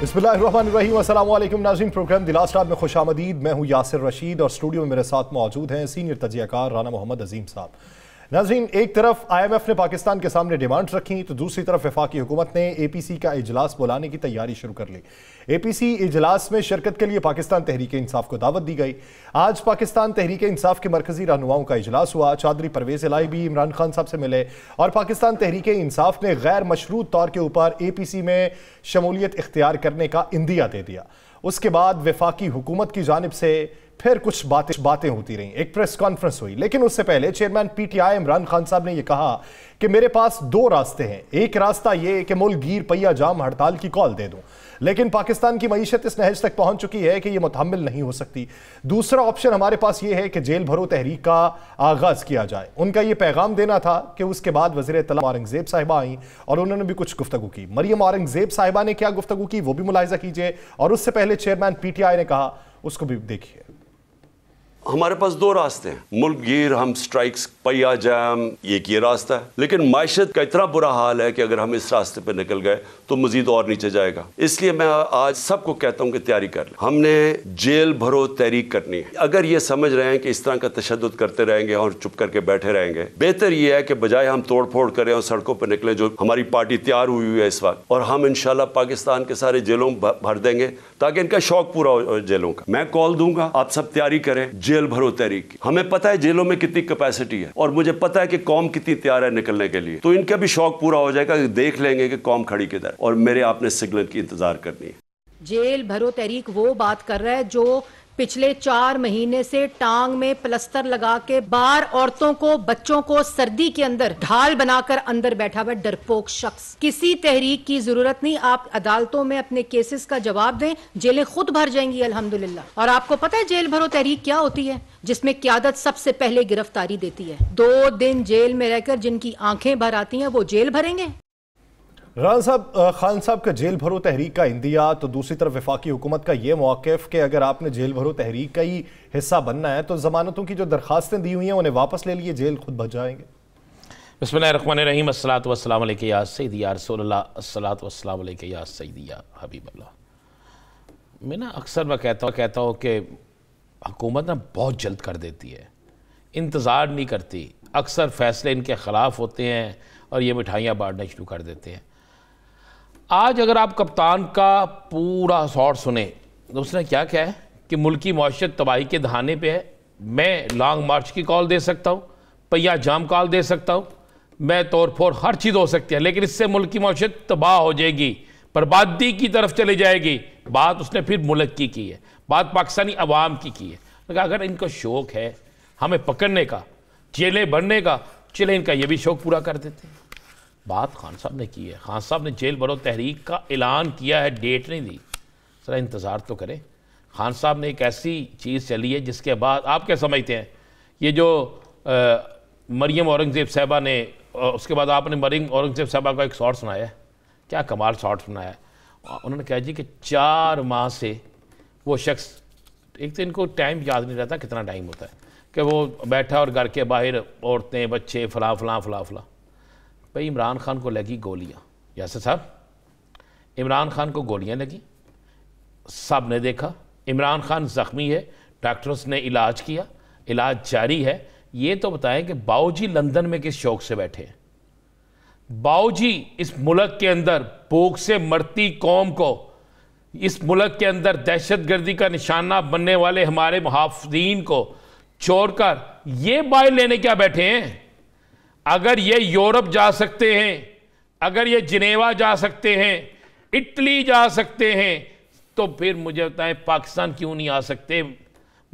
बिस्मिल्लाहिर्रहमानिर्रहीम, अस्सलाम वालेकुम नाज़रीन। प्रोग्राम द लास्ट में खुशामदीद। मैं हूँ यासिर रशीद और स्टूडियो में मेरे साथ मौजूद हैं सीनियर तजियाकार राना मोहम्मद अजीम साहब। नाज़रीन, एक तरफ IMF ने पाकिस्तान के सामने डिमांड्स रखी तो दूसरी तरफ वफाकी हुकूमत ने APC का इजलास बुलाने की तैयारी शुरू कर ली। APC इजलास में शिरकत के लिए पाकिस्तान तहरीक इंसाफ को दावत दी गई। आज पाकिस्तान तहरीक इंसाफ के मरकजी रहनुमाओं का इजलास हुआ। चौधरी परवेज इलाही भी इमरान खान साहब से मिले और पाकिस्तान तहरीक इंसाफ ने गैर मशरूत तौर के ऊपर APC में शमूलियत इख्तियार करने का इंदिया दे दिया। उसके बाद वफाकी हुकूमत की जानिब से फिर कुछ बातें होती रहीं। एक प्रेस कॉन्फ्रेंस हुई, लेकिन उससे पहले चेयरमैन PTI इमरान खान साहब ने यह कहा कि मेरे पास दो रास्ते हैं। एक रास्ता यह कि मुल्क गिर पहिया जाम हड़ताल की कॉल दे दूं, लेकिन पाकिस्तान की मईशत इस नहज तक पहुंच चुकी है कि यह मुतहम्मिल नहीं हो सकती। दूसरा ऑप्शन हमारे पास यह है कि जेल भरो तहरीक का आगाज किया जाए। उनका यह पैगाम देना था कि उसके बाद वज़ीर इत्तला औरंगजेब साहिबा आई और उन्होंने भी कुछ गुफ्तगू की। मरियम औरंगजेब साहिबा ने क्या गुफ्तगू की वो भी मुलाहिजा कीजिए, और उससे पहले चेयरमैन PTI ने कहा उसको भी देखिए। हमारे पास दो रास्ते हैं, मुल्क गिर, हम स्ट्राइक्स, पहिया जाम, एक ये रास्ता है। लेकिन मायशत का इतना बुरा हाल है कि अगर हम इस रास्ते पर निकल गए तो मजीद और नीचे जाएगा। इसलिए मैं आज सबको कहता हूँ कि तैयारी कर लें। हमने जेल भरो तहरीक करनी है। अगर ये समझ रहे हैं कि इस तरह का तशद्दुद करते रहेंगे और चुप करके बैठे रहेंगे, बेहतर ये है कि बजाय हम तोड़ फोड़ करें और सड़कों पर निकले, जो हमारी पार्टी तैयार हुई है इस वक्त, और हम इंशाल्लाह पाकिस्तान के सारे जेलों भर देंगे ताकि इनका शौक पूरा हो जेलों का। मैं कॉल दूंगा, आप सब तैयारी करें जेल भरो तहरीक। हमें पता है जेलों में कितनी कैपेसिटी है और मुझे पता है कि कौम कितनी तैयार है निकलने के लिए, तो इनका भी शौक पूरा हो जाएगा। देख लेंगे कि कौम खड़ी किधर, और मेरे आपने सिग्नल की इंतजार करनी है। जेल भरो तहरीक वो बात कर रहा है जो पिछले 4 महीने से टांग में प्लस्तर लगा के बाहर औरतों को, बच्चों को सर्दी के अंदर ढाल बनाकर अंदर बैठा हुआ डरपोक शख्स। किसी तहरीक की जरूरत नहीं। आप अदालतों में अपने केसेस का जवाब दें, जेलें खुद भर जाएंगी अल्हम्दुलिल्लाह। और आपको पता है जेल भरो तहरीक क्या होती है? जिसमें क़यादत सबसे पहले गिरफ्तारी देती है। 2 दिन जेल में रहकर जिनकी आंखें भर आती हैं वो जेल भरेंगे। राना साहब, खान साहब का जेल भरो तहरीक का इंदिया, तो दूसरी तरफ वफाकी हुकूमत का ये मौक़िफ़ कि अगर आपने जेल भरो तहरीक का ही हिस्सा बनना है तो जमानतों की जो दरखास्तें दी हुई हैं उन्हें वापस ले लिए, जेल खुद भज जाएंगे। बिस्मिल्लाहिर्रहमानिर्रहीम, अस्सलातु वस्सलामु अलैका या सय्यदी या रसूलल्लाह, अस्सलातु वस्सलामु अलैका या सय्यदी या हबीबल्लाह। मैं अक्सर कहता हूँ कि हुकूमत ना बहुत जल्द कर देती है, इंतज़ार नहीं करती। अक्सर फ़ैसले इनके ख़िलाफ़ होते हैं और ये मिठाइयाँ बांटना शुरू कर देते हैं। आज अगर आप कप्तान का पूरा शॉट सुने तो उसने क्या कहा है कि मुल्क की मौशत तबाही के दहाने पे है। मैं लॉन्ग मार्च की कॉल दे सकता हूँ, पहिया जाम कॉल दे सकता हूँ, मैं तोड़ फोड़ हर चीज़ हो सकती है, लेकिन इससे मुल्क की मौशत तबाह हो जाएगी, बर्बादी की तरफ चली जाएगी। बात उसने फिर मुल्क की है, बात पाकिस्तानी अवाम की है। तो अगर इनको शौक़ है हमें पकड़ने का, जेलें भरने का, चले इनका ये भी शौक़ पूरा कर देते हैं। बात खान साहब ने की है। खान साहब ने जेल भरो तहरीक का ऐलान किया है, डेट नहीं दी। ज़रा इंतज़ार तो करें। खान साहब ने एक ऐसी चीज़ चली है जिसके बाद आप क्या समझते हैं, ये जो मरियम औरंगजेब साहिबा ने, उसके बाद आपने मरियम औरंगजेब साहिबा का एक शॉट सुनाया है, क्या कमाल शॉट सुनाया है। उन्होंने कहा जी कि 4 माह से वो शख्स, एक तो इनको टाइम याद नहीं रहता कितना टाइम होता है, कि वो बैठा और घर के बाहर औरतें, बच्चे, फला फला फला फला। भाई इमरान खान को लगी गोलियां, यासिर साहब, इमरान खान को गोलियां लगी, सब ने देखा। इमरान खान ज़ख्मी है, डॉक्टरों ने इलाज किया, इलाज जारी है। ये तो बताएं कि बाऊजी लंदन में किस शौक से बैठे हैं। बाऊजी इस मुल्क के अंदर भूख से मरती कौम को, इस मुल्क के अंदर दहशतगर्दी का निशाना बनने वाले हमारे मुहाफ़िज़ीन को छोड़कर ये बाइल लेने क्या बैठे हैं? अगर ये यूरोप जा सकते हैं, अगर ये जिनेवा जा सकते हैं, इटली जा सकते हैं, तो फिर मुझे बताएं पाकिस्तान क्यों नहीं आ सकते?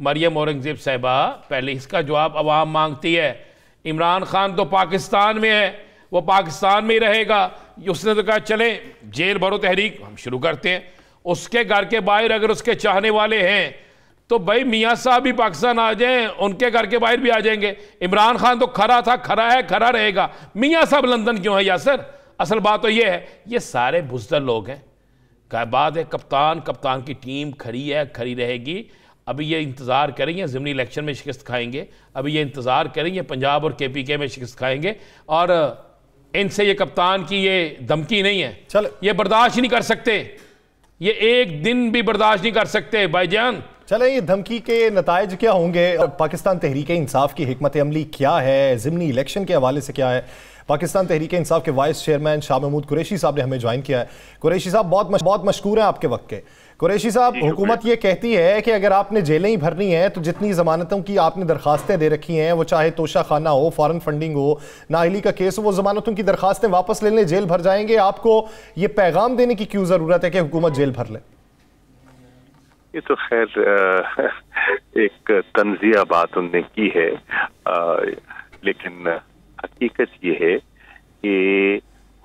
मरियम औरंगजेब साहिबा, पहले इसका जवाब अवाम मांगती है। इमरान खान तो पाकिस्तान में है, वो पाकिस्तान में ही रहेगा। उसने तो कहा चले जेल भरो तहरीक हम शुरू करते हैं। उसके घर के बाहर अगर उसके चाहने वाले हैं तो भाई मियाँ साहब भी पाकिस्तान आ जाएं, उनके घर के बाहर भी आ जाएंगे। इमरान खान तो खरा था, खरा है, खरा रहेगा। मियाँ साहब लंदन क्यों है यासर? असल बात तो ये है, ये सारे बुज़दिल लोग हैं। क्या बात है, कप्तान की टीम खड़ी है, खड़ी रहेगी। अभी ये इंतज़ार करेंगे ज़िमनी इलेक्शन में शिकस्त खाएंगे, अभी ये इंतज़ार करेंगे पंजाब और KPK में शिकस्त खाएंगे, और इनसे ये कप्तान की ये धमकी नहीं है, चल ये बर्दाश्त ही नहीं कर सकते। ये एक दिन भी बर्दाश्त नहीं कर सकते भाईजान। चले, ये धमकी के नतायज क्या होंगे? पाकिस्तान तहरीक इंसाफ की हिकमत अमली क्या है? ज़िमनी इलेक्शन के हवाले से क्या है? पाकिस्तान तहरीक इंसाफ के वाइस चेयरमैन शाह महमूद कुरैशी साहब ने हमें ज्वाइन किया है। कुरैशी साहब बहुत मशकूर हैं आपके वक्त के। कुरैशी साहब, हुकूमत ये कहती है कि अगर आपने जेलें ही भरनी है तो जितनी जमानतों की आपने दरखास्तें दे रखी हैं, वो चाहे तोशा खाना हो, फॉरेन फंडिंग हो, नाअहली का केस हो, वो जमानतों की दरखास्तें वापस ले लें, जेल भर जाएंगे। आपको ये पैगाम देने की क्यों जरूरत है कि हुकूमत जेल भर ले? ये तो खैर एक तंजिया बात उनने की है, लेकिन हकीकत ये है कि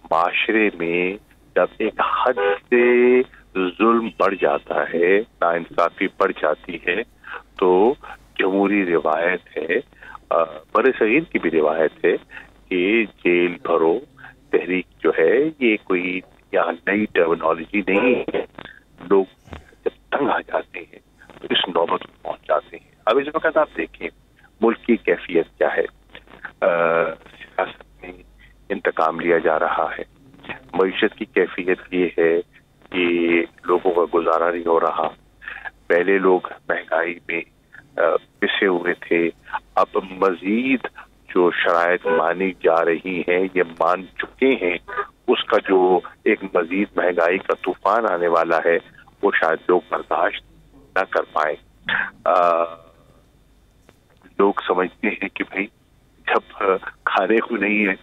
माशरे में जब एक हद से जुल्म बढ़ जाता है, नाइंसाफी बढ़ जाती है, तो जमहूरी रिवायत है, बड़े सगीर की भी रिवायत है कि जेल भरो तहरीक जो है ये कोई यहाँ नई टर्मिनोलॉजी नहीं है। लोग जब तंग आ जाते हैं तो इस नौबत को पहुंच जाते हैं। अब इस वक्त आप देखें मुल्क की कैफियत क्या है। सियासत में इंतकाम लिया जा रहा है, मईशत की कैफियत ये है कि लोगों का गुजारा नहीं हो रहा। पहले लोग महंगाई में पिसे हुए थे, अब मजीद जो शराइत मानी जा रही हैं, ये मान चुके हैं, उसका जो एक मजीद महंगाई का तूफान आने वाला है वो शायद लोग बर्दाश्त न कर पाए। लोग समझते हैं कि भाई जब खाने को नहीं है,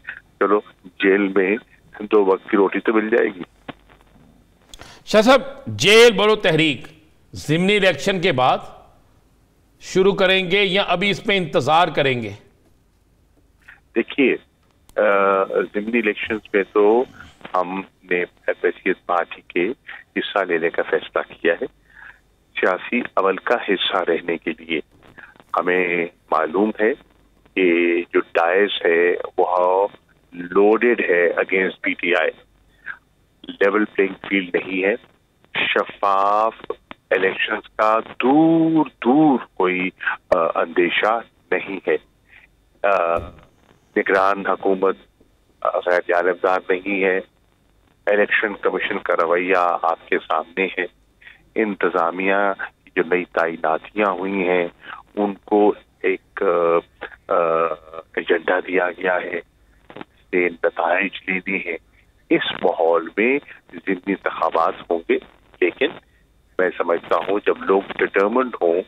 चलो जेल में 2 वक्त की रोटी तो मिल जाएगी। शाह साहब, जेल भरो तहरीक ज़िमनी इलेक्शन के बाद शुरू करेंगे या अभी इसमें इंतजार करेंगे? देखिए, ज़िमनी इलेक्शंस में तो हमने हैसियत पार्टी के हिस्सा लेने का फैसला किया है। सियासी अमल का हिस्सा रहने के लिए हमें मालूम है कि जो डायस है वह लोडेड है against PTI. Level playing field नहीं है, शफाफ इलेक्शंस का दूर दूर कोई अंदेशा नहीं है। निगरान हुकूमत गैर जानबदार नहीं है। इलेक्शन कमीशन का रवैया आपके सामने है। इंतजामिया की जो नई तैनातियां हुई हैं उनको एक एजेंडा दिया गया है, उससे नताइज लेने हैं। इस माहौल में ज़िमनी इंतखाबात होंगे, लेकिन मैं समझता हूँ जब लोग डिटर्मिन्ड हों,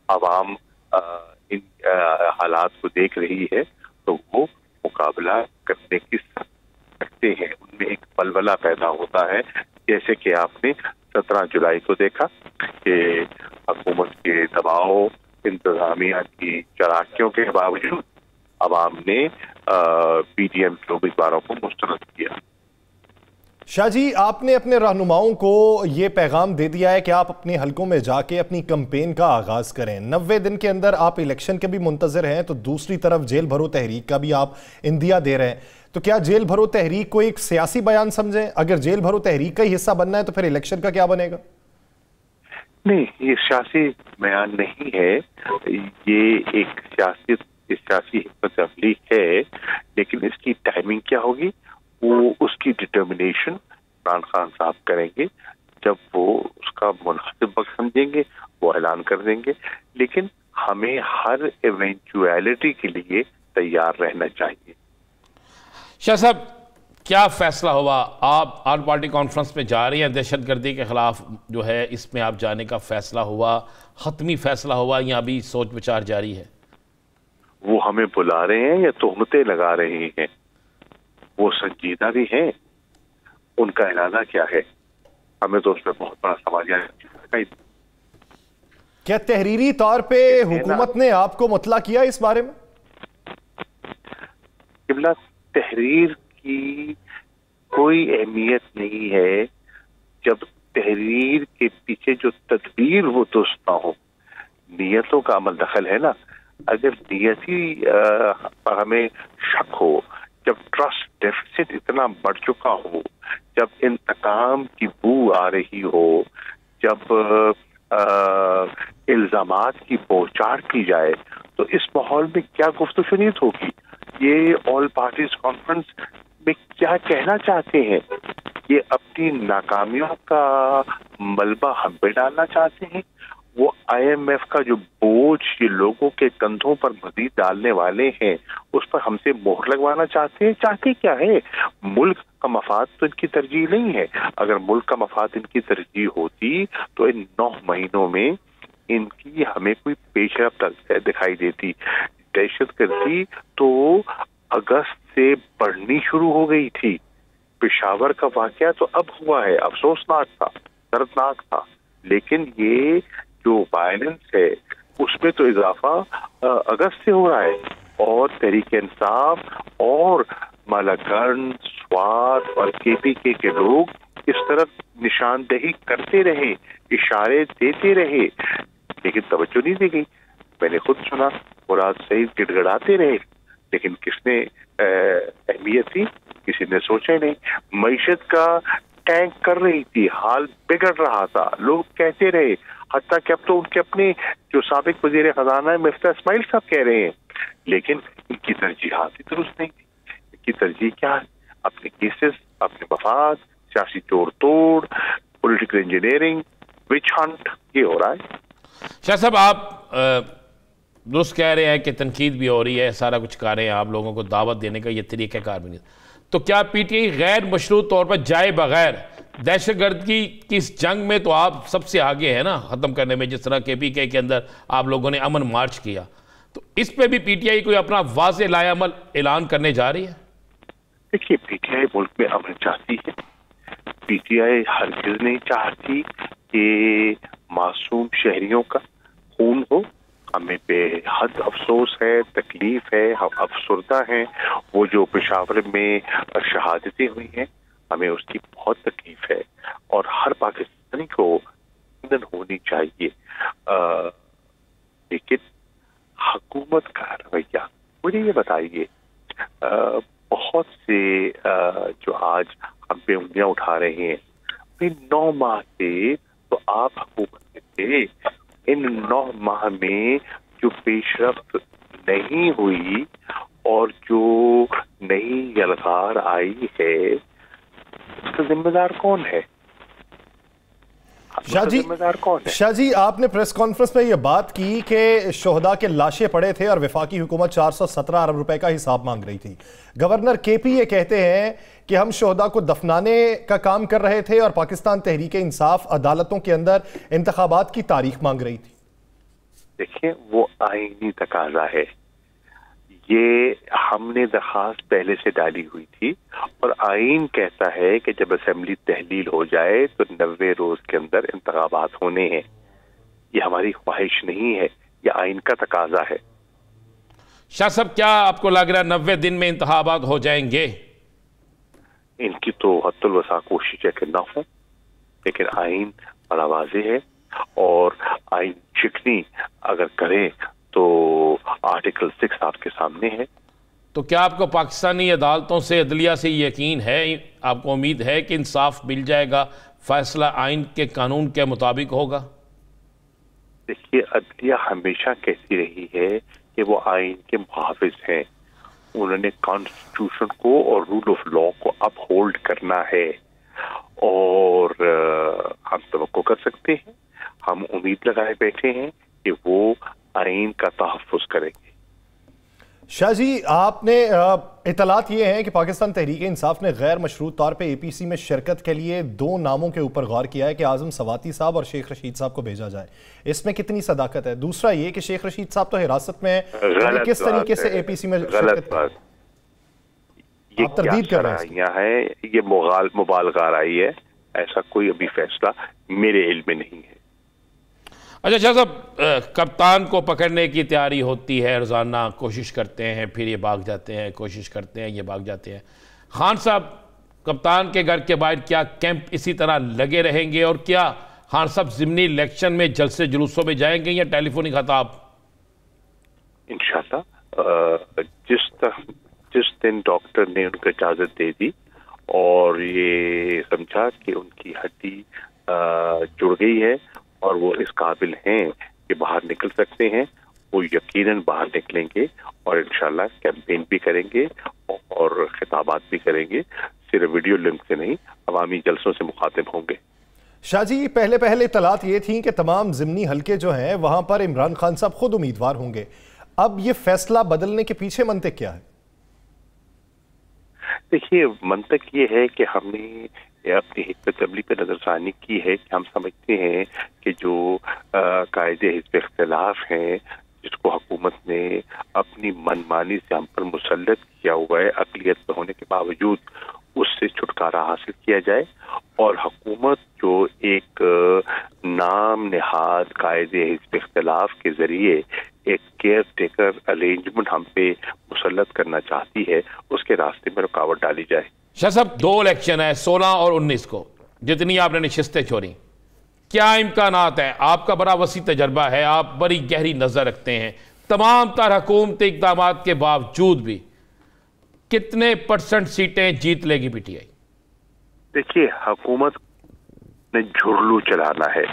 आवाम इन हालात को देख रही है, तो वो मुकाबला करने की सकते हैं। उनमें एक बलबला पैदा होता है, जैसे कि आपने 17 जुलाई को देखा कि हुकूमत के दबाव, इंतजामिया की चलाकियों के बावजूद आवाम ने पीडीएम के उम्मीदवारों को मुस्तरद किया। शाह जी, आपने अपने रहनुमाओं को ये पैगाम दे दिया है कि आप अपने हलकों में जाके अपनी कैंपेन का आगाज करें। 90 दिन के अंदर आप इलेक्शन के भी मुंतजर हैं, तो दूसरी तरफ जेल भरो तहरीक का भी आप इंदिया दे रहे हैं। तो क्या जेल भरो तहरीक को एक सियासी बयान समझें? अगर जेल भरो तहरीक का ही हिस्सा बनना है तो फिर इलेक्शन का क्या बनेगा? नहीं, ये सियासी बयान नहीं है, ये एक सियासी हिकमत अमली है, लेकिन इसकी टाइमिंग क्या होगी वो उसकी डिटर्मिनेशन इमरान खान साहब करेंगे। जब वो उसका मुनासिब वक्त समझेंगे वो ऐलान कर देंगे, लेकिन हमें हर इवेंचुअलिटी के लिए तैयार रहना चाहिए। शाह साहब, क्या फैसला हुआ? आप ऑल पार्टी कॉन्फ्रेंस में जा रही हैं, दहशतगर्दी के खिलाफ जो है इसमें आप जाने का फैसला हुआ, हतमी फैसला हुआ या अभी सोच विचार जारी है? वो हमें बुला रहे हैं या तोहमतें लगा रहे हैं? वो संजीदा भी हैं, उनका इरादा क्या है? हमें तो उसमें बहुत बड़ा सवाल है। क्या तहरीरी तौर पे हुकूमत ने आपको मुतला किया इस बारे में? किबला, तहरीर की कोई अहमियत नहीं है जब तहरीर के पीछे जो तदबीर वो दुरुस्त ना हो। नियतों का अमल दखल है ना। अगर नियती हमें शक हो, जब ट्रस्ट डेफिसिट इतना बढ़ चुका हो, जब इंतकाम की बू आ रही हो, जब इल्जामात की बौछार की जाए, तो इस माहौल में क्या गुफ्तगू होगी? ये ऑल पार्टीज कॉन्फ्रेंस में क्या कहना चाहते हैं? ये अपनी नाकामियों का मलबा हम पे डालना चाहते हैं, वो IMF का जो बोझ ये लोगों के कंधों पर मजीद डालने वाले हैं उस पर हमसे मोहर लगवाना चाहते हैं। चाहते क्या है? मुल्क का मफाद तो इनकी तरजीह नहीं है। अगर मुल्क का मफाद इनकी तरजीह होती तो इन 9 महीनों में इनकी हमें कोई पेशरफ्त दिखाई देती। दहशतगर्दी तो अगस्त से बढ़नी शुरू हो गई थी। पेशावर का वाकया तो अब हुआ है, अफसोसनाक था, दर्दनाक था, लेकिन ये जो वायलेंस है उसमें तो इजाफा अगस्त से हो रहा है। और तहरीक इंसाफ और मालाकर्न, स्वात और KPK के लोग इस तरफ निशानदेही करते रहे, इशारे देते रहे, लेकिन तवज्जो नहीं दी गई। मैंने खुद सुना मुराद सईद गिड़गड़ाते रहे, लेकिन किसने अहमियत दी? किसी ने सोचा नहीं। मईशत का टैंक कर रही थी, हाल बिगड़ रहा था, लोग कहते रहे, हत्ता कि अब तो उनके अपने जो साबिक वजीर खजाना है मिफ्ता इस्माइल साहब कह रहे हैं, लेकिन इनकी तरजीहात ही दुरुस्त नहीं थी। इनकी तरजीह क्या है? अपने केसेस, अपने मफाद, सियासी तोड़ तोड़, पॉलिटिकल इंजीनियरिंग, विच हंट, ये हो रहा है। शाह साहब, आप दुरुस्त कह रहे हैं कि तनकीद भी हो रही है, सारा कुछ कर रहे हैं, आप लोगों को दावत देने का ये तरीक़ाकार भी नहीं, तो क्या PTI गैर मशरूत तौर पर जाए बगैर दहशतगर्दी की इस जंग में तो आप सबसे आगे है ना ख़त्म करने में, जिस तरह KPK के अंदर आप लोगों ने अमन मार्च किया, तो इस पे भी PTI कोई अपना वाज़ेह लाएअमल ऐलान करने जा रही है? देखिए, PTI मुल्क में अमन चाहती है। PTI हरगिज़ नहीं चाहती कि मासूम शहरियों का खून हो। हमें बेहद अफसोस है, तकलीफ है, हम अफसुर्दा हैं। वो जो पेशावर में शहादतें हुई हैं, हमें उसकी बहुत तकलीफ है और हर पाकिस्तानी को आनंद होनी चाहिए। लेकिन हुकूमत का रवैया, मुझे ये बताइए, बहुत से जो आज हम पे उंगलियां उठा रहे हैं, 9 माह से तो आप हुकूमत में थे। इन 9 माह में जो पेशरफ्त नहीं हुई और जो नई यलगार आई है, उसका जिम्मेदार कौन है? शाह जी, आपने प्रेस कॉन्फ्रेंस में यह बात की कि शोहदा के लाशें पड़े थे और वफाकी हुकूमत 417 अरब रुपए का हिसाब मांग रही थी। गवर्नर KP ये कहते हैं कि हम शोहदा को दफनाने का काम कर रहे थे और पाकिस्तान तहरीक इंसाफ अदालतों के अंदर इंतखाबात की तारीख मांग रही थी। देखिए, वो आईनी तकाजा है। ये हमने दरखास्त पहले से डाली हुई थी और आईन कहता है कि जब असेंबली तहलील हो जाए तो 90 रोज के अंदर इंतखाबात होने हैं। ये हमारी ख्वाहिश नहीं है, ये आईन का तकाजा है। शाह साहब, क्या आपको लग रहा है 90 दिन में इंतखाबात हो जाएंगे? इनकी तो हद्दुल वसा कोशिश है कि ना हो, लेकिन आईन बड़ा वाज़ेह है और आईन चिकनी अगर करें तो आर्टिकल 6 आपके सामने है। तो क्या आपको पाकिस्तानी अदालतों से, अदलिया से यकीन है, आपको उम्मीद है कि इंसाफ मिल जाएगा, फैसला आइन के कानून के मुताबिक होगा? देखिए, अदलिया हमेशा कहती रही है कि वो आइन के मुहाफिज हैं। उन्होंने कॉन्स्टिट्यूशन को और रूल ऑफ लॉ को अपहोल्ड करना है और हम तवक्को कर सकते हैं, हम उम्मीद लगाए बैठे हैं कि वो आइन का तहफ़्फ़ुज़ करेंगे। शाह जी, आपने इतलात ये हैं कि पाकिस्तान तहरीक इंसाफ ने गैर मशरूत तौर पे APC में शिरकत के लिए 2 नामों के ऊपर गौर किया है कि आजम सवाती साहब और शेख रशीद साहब को भेजा जाए। इसमें कितनी सदाकत है? दूसरा ये कि शेख रशीद साहब तो हिरासत में, किस तरीके से APC में शिरकत, ये तरदीद कर रहे हैं? ये मुबालगा रही है, ऐसा कोई अभी फैसला मेरे इल्म में नहीं है। अच्छा शाह साहब, कप्तान को पकड़ने की तैयारी होती है, रोज़ाना कोशिश करते हैं, फिर ये भाग जाते हैं, कोशिश करते हैं, ये भाग जाते हैं। खान साहब, कप्तान के घर के बाहर क्या कैंप इसी तरह लगे रहेंगे और क्या खान साहब ज़िमनी इलेक्शन में जलसे जुलूसों में जाएंगे या टेलीफोनिक खिताब? इंशाल्लाह जिस दिन डॉक्टर ने उनको इजाज़त दे दी और ये समझा कि उनकी हड्डी जुड़ गई है और वो इस काबिल हैं कि बाहर निकल सकते हैं, वो यकीनन बाहर निकलेंगे और इंशाल्लाह कैंपेन भी करेंगे और खिताबात भी करेंगे। सिर्फ वीडियो लिंक से नहीं, अवामी जलसों से मुखातिब होंगे। शाह जी, पहले पहले इत्तलात ये थी कि तमाम ज़िमनी हलके जो हैं वहां पर इमरान खान साहब खुद उम्मीदवार होंगे। अब ये फैसला बदलने के पीछे मंतक क्या है? देखिए, मंतक ये है कि हमने अपनी हिकमत अमली पर नजरसानी की है कि हम समझते हैं कि जो कायदे हिज़्ब इख्तिलाफ हैं, जिसको हुकूमत ने अपनी मनमानी से हम पर मुसल्लत किया हुआ है, अक़लियत में होने के बावजूद उससे छुटकारा हासिल किया जाए और हुकूमत जो एक नाम नहाद कायदे हिज़्ब इख्तिलाफ के जरिए एक केयर टेकर अरेंजमेंट हम पे मुसल्लत करना चाहती है, उसके रास्ते में रुकावट डाली जाए। शाह साहब, 2 इलेक्शन है 16 और 19 को, जितनी आपने नशिस्तें छोड़ी, क्या इम्कानात है? आपका बड़ा वसी तजर्बा है, आप बड़ी गहरी नजर रखते हैं, तमाम तर हुकूमती इक़दाम के बावजूद भी कितने % सीटें जीत लेगी पीटीआई? देखिए, हुकूमत ने झुरलू चलाना है।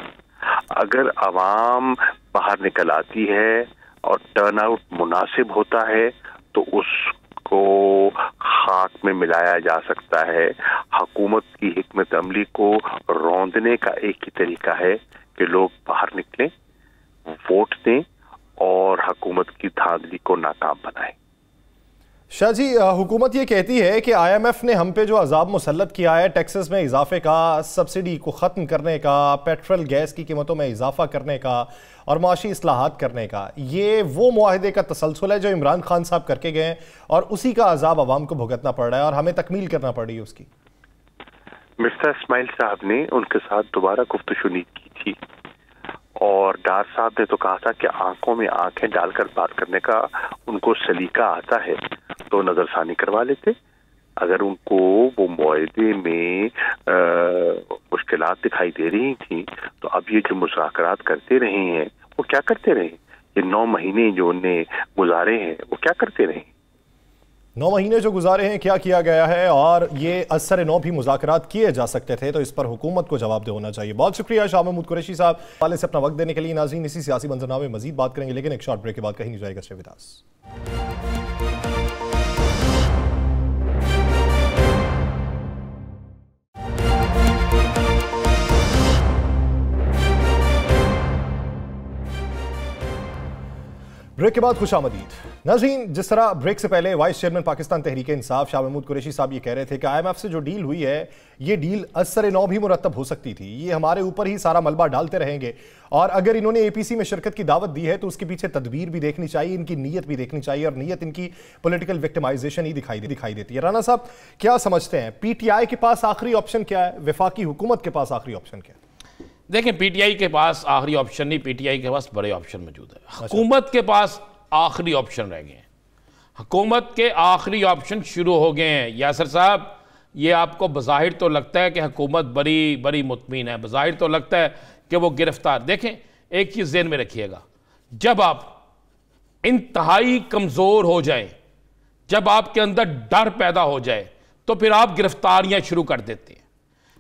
अगर आवाम बाहर निकल आती है और टर्नआउट मुनासिब होता है तो उसको खाक में मिलाया जा सकता है। हुकूमत की हिकमत अमली को रौंदने का एक ही तरीका है कि लोग बाहर निकलें, वोट दें और हुकूमत की धांधली को नाकाम बनाएं। शाह जी, हुकूमत ये कहती है कि IMF ने हम पे जो अजाब मुसल्लत किया है, टैक्सेस में इजाफे का, सब्सिडी को ख़त्म करने का, पेट्रोल गैस की कीमतों में इजाफा करने का और माशी इस्लाहात करने का, ये वो मुआहदे का तसलसल है जो इमरान खान साहब करके गए और उसी का अजाब आवाम को भुगतना पड़ रहा है और हमें तकमील करना पड़ रही है उसकी। मिर्जा इस्माइल साहब ने उनके साथ दोबारा गुफ्तगू की थी और डार साहब ने तो कहा था कि आंखों में आंखें डालकर बात करने का उनको सलीका आता है तो नजरसानी करवा लेते। अगर उनको वो मुआहदे में मुश्किलात दिखाई दे रही थी तो अब ये जो मुज़ाकरात करते रहे हैं वो क्या करते रहे? ये 9 महीने जो उन्हें गुजारे हैं वो क्या करते रहे? 9 महीने जो गुजारे हैं क्या किया गया है? और ये असर नौ भी मुज़ाकरात किए जा सकते थे, तो इस पर हुकूमत को जवाब दे होना चाहिए। बहुत शुक्रिया शाह महमूद कुरैशी साहब वाले से अपना वक्त देने के लिए। नाज़रीन, इसी सियासी मंजरनामे में मजीद बात करेंगे, लेकिन एक शॉर्ट ब्रेक के बाद कहीं नहीं जाएगा श्रीविदास। ब्रेक के बाद खुशामदीद। नाज़रीन, जिस तरह ब्रेक से पहले वाइस चेयरमैन पाकिस्तान तहरीक इंसाफ शाह महमूद कुरैशी साहब ये कह रहे थे कि IMF से जो डील हुई है ये डील असर नौ भी मुरतब हो सकती थी, ये हमारे ऊपर ही सारा मलबा डालते रहेंगे और अगर इन्होंने APC में शिरकत की दावत दी है तो उसके पीछे तदबीर भी देखनी चाहिए, इनकी नीयत भी देखनी चाहिए और नीयत इनकी पॉलिटिकल विक्टिमाइजेशन ही दिखाई देती है। राना साहब, क्या समझते हैं PTI के पास आखिरी ऑप्शन क्या है, वफाकी हुकूमत के पास आखिरी ऑप्शन क्या है? देखें, PTI के पास आखिरी ऑप्शन नहीं, PTI के पास बड़े ऑप्शन मौजूद है। हुकूमत के पास आखिरी ऑप्शन रह गए हैं। हुकूमत के आखिरी ऑप्शन शुरू हो गए हैं। यासर साहब, ये आपको बज़ाहिर तो लगता है कि हुकूमत बड़ी बड़ी मुतमीन है, बज़ाहिर तो लगता है कि वो गिरफ्तार। देखें, एक चीज़ ज़हन में रखिएगा, जब आप इंतहाई कमज़ोर हो जाए, जब आपके अंदर डर पैदा हो जाए तो फिर आप गिरफ्तारियां शुरू कर देते हैं।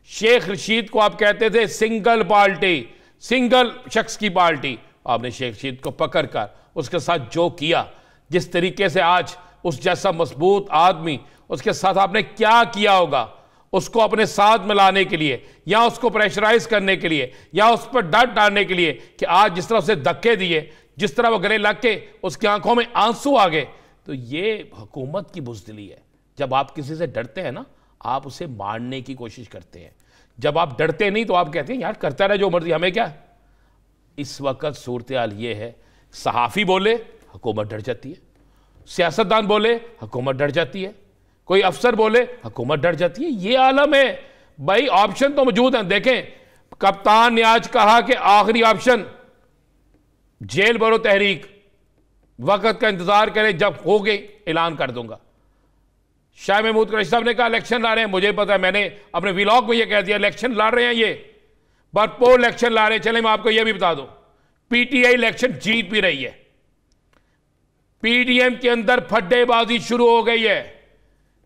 शेख रशीद को आप कहते थे सिंगल पार्टी, सिंगल शख्स की पार्टी। आपने शेख रशीद को पकड़ कर उसके साथ जो किया, जिस तरीके से आज उस जैसा मजबूत आदमी, उसके साथ आपने क्या किया होगा, उसको अपने साथ मिलाने के लिए या उसको प्रेशराइज करने के लिए या उस पर डर डालने के लिए कि आज जिस तरह उसे धक्के दिए, जिस तरह वो गले लग के उसकी आंखों में आंसू आ गए, तो ये हुकूमत की बुज़दिली है। जब आप किसी से डरते हैं ना, आप उसे मारने की कोशिश करते हैं। जब आप डरते नहीं तो आप कहते हैं यार करता रहे जो मर्जी, हमें क्या। इस वक्त सूरत हाल ये है, सहाफ़ी बोले हुकूमत डर जाती है, सियासतदान बोले हुकूमत डर जाती है, कोई अफसर बोले हुकूमत डर जाती है। ये आलम है भाई। ऑप्शन तो मौजूद हैं। देखें, कप्तान ने आज कहा कि आखिरी ऑप्शन जेल भरो तहरीक, वक्त का इंतजार करें, जब हो गए ऐलान कर दूंगा। शाह महमूद कुरैशी साहब ने कहा इलेक्शन ला रहे हैं, मुझे पता है, मैंने अपने व्लॉग में ये कह दिया इलेक्शन ला रहे हैं, ये भरपूर इलेक्शन ला रहे हैं। चले मैं आपको यह भी बता दूं, PTI इलेक्शन जीत भी रही है। PDM के अंदर फड्डेबाजी शुरू हो गई है।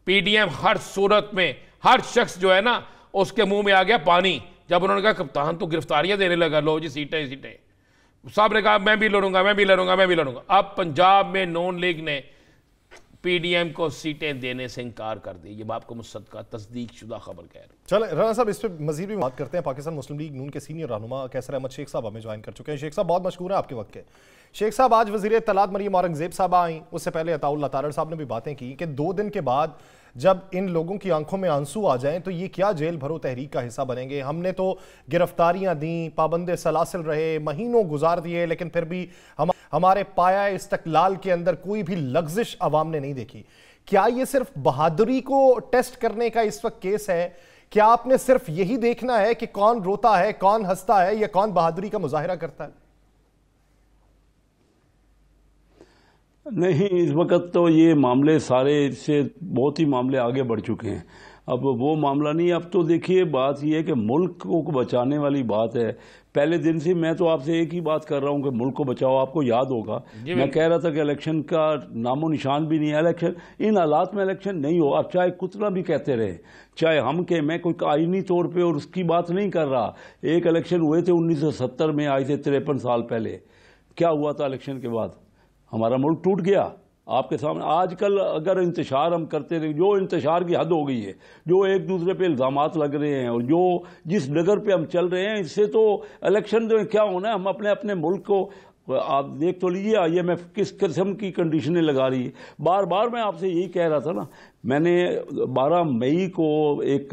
PDM हर सूरत में, हर शख्स जो है ना, उसके मुंह में आ गया पानी जब उन्होंने कहा कप्तान तो गिरफ्तारियां देने लगा, लो जी सीटें सीटें। साहब ने कहा मैं भी लड़ूंगा, मैं भी लड़ूंगा, मैं भी लड़ूंगा। अब पंजाब में नून लीग ने पीडीएम को सीटें देने से इनकार कर दी। ये बाप को मुसद्दका तस्दीक शुदा खबर कह रहे। चले राना साहब, इस पर मजीद भी बात करते हैं। पाकिस्तान मुस्लिम लीग नून के सीनियर रहनुमा कैसर अहमद शेख साहब हमें ज्वाइन कर चुके हैं। शेख साहब बहुत मशहूर है आपके वक्त के। शेख साहब, आज वज़ीर इत्तलात मरियम औरंगजेब साहब आई, उससे पहले अताउल्लाह तारड़ साहब ने भी बातें की कि 2 दिन के बाद जब इन लोगों की आंखों में आंसू आ जाएं तो ये क्या जेल भरो तहरीक का हिस्सा बनेंगे। हमने तो गिरफ्तारियां दी, पाबंदे सलासिल रहे, महीनों गुजार दिए, लेकिन फिर भी हमारे पाया इस्तकलाल के अंदर कोई भी लग्जिश अवाम ने नहीं देखी। क्या ये सिर्फ बहादुरी को टेस्ट करने का इस वक्त केस है? क्या आपने सिर्फ यही देखना है कि कौन रोता है, कौन हंसता है, या कौन बहादुरी का मुजाहिरा करता है? नहीं, इस वक्त तो ये मामले सारे से बहुत ही मामले आगे बढ़ चुके हैं। अब वो मामला नहीं। अब तो देखिए, बात ये है कि मुल्क को बचाने वाली बात है। पहले दिन से मैं तो आपसे एक ही बात कर रहा हूं कि मुल्क को बचाओ। आपको याद होगा मैं कह रहा था कि इलेक्शन का नामो निशान भी नहीं है। इलेक्शन, इन हालात में इलेक्शन नहीं हो। अब चाहे कुतना भी कहते रहे, चाहे हम के, मैं कोई आईनी तौर पे और उसकी बात नहीं कर रहा। एक इलेक्शन हुए थे 1970 में, आए थे 53 साल पहले। क्या हुआ था इलेक्शन के बाद? हमारा मुल्क टूट गया आपके सामने। आजकल अगर इंतशार हम करते रहे, जो इंतशार की हद हो गई है, जो एक दूसरे पे इल्जामात लग रहे हैं और जो जिस डगर पे हम चल रहे हैं, इससे तो इलेक्शन में क्या होना है। हम अपने अपने मुल्क को, आप देख तो लीजिए IMF किस किस्म की कंडीशनें लगा रही है। बार बार मैं आपसे यही कह रहा था ना, मैंने 12 मई को एक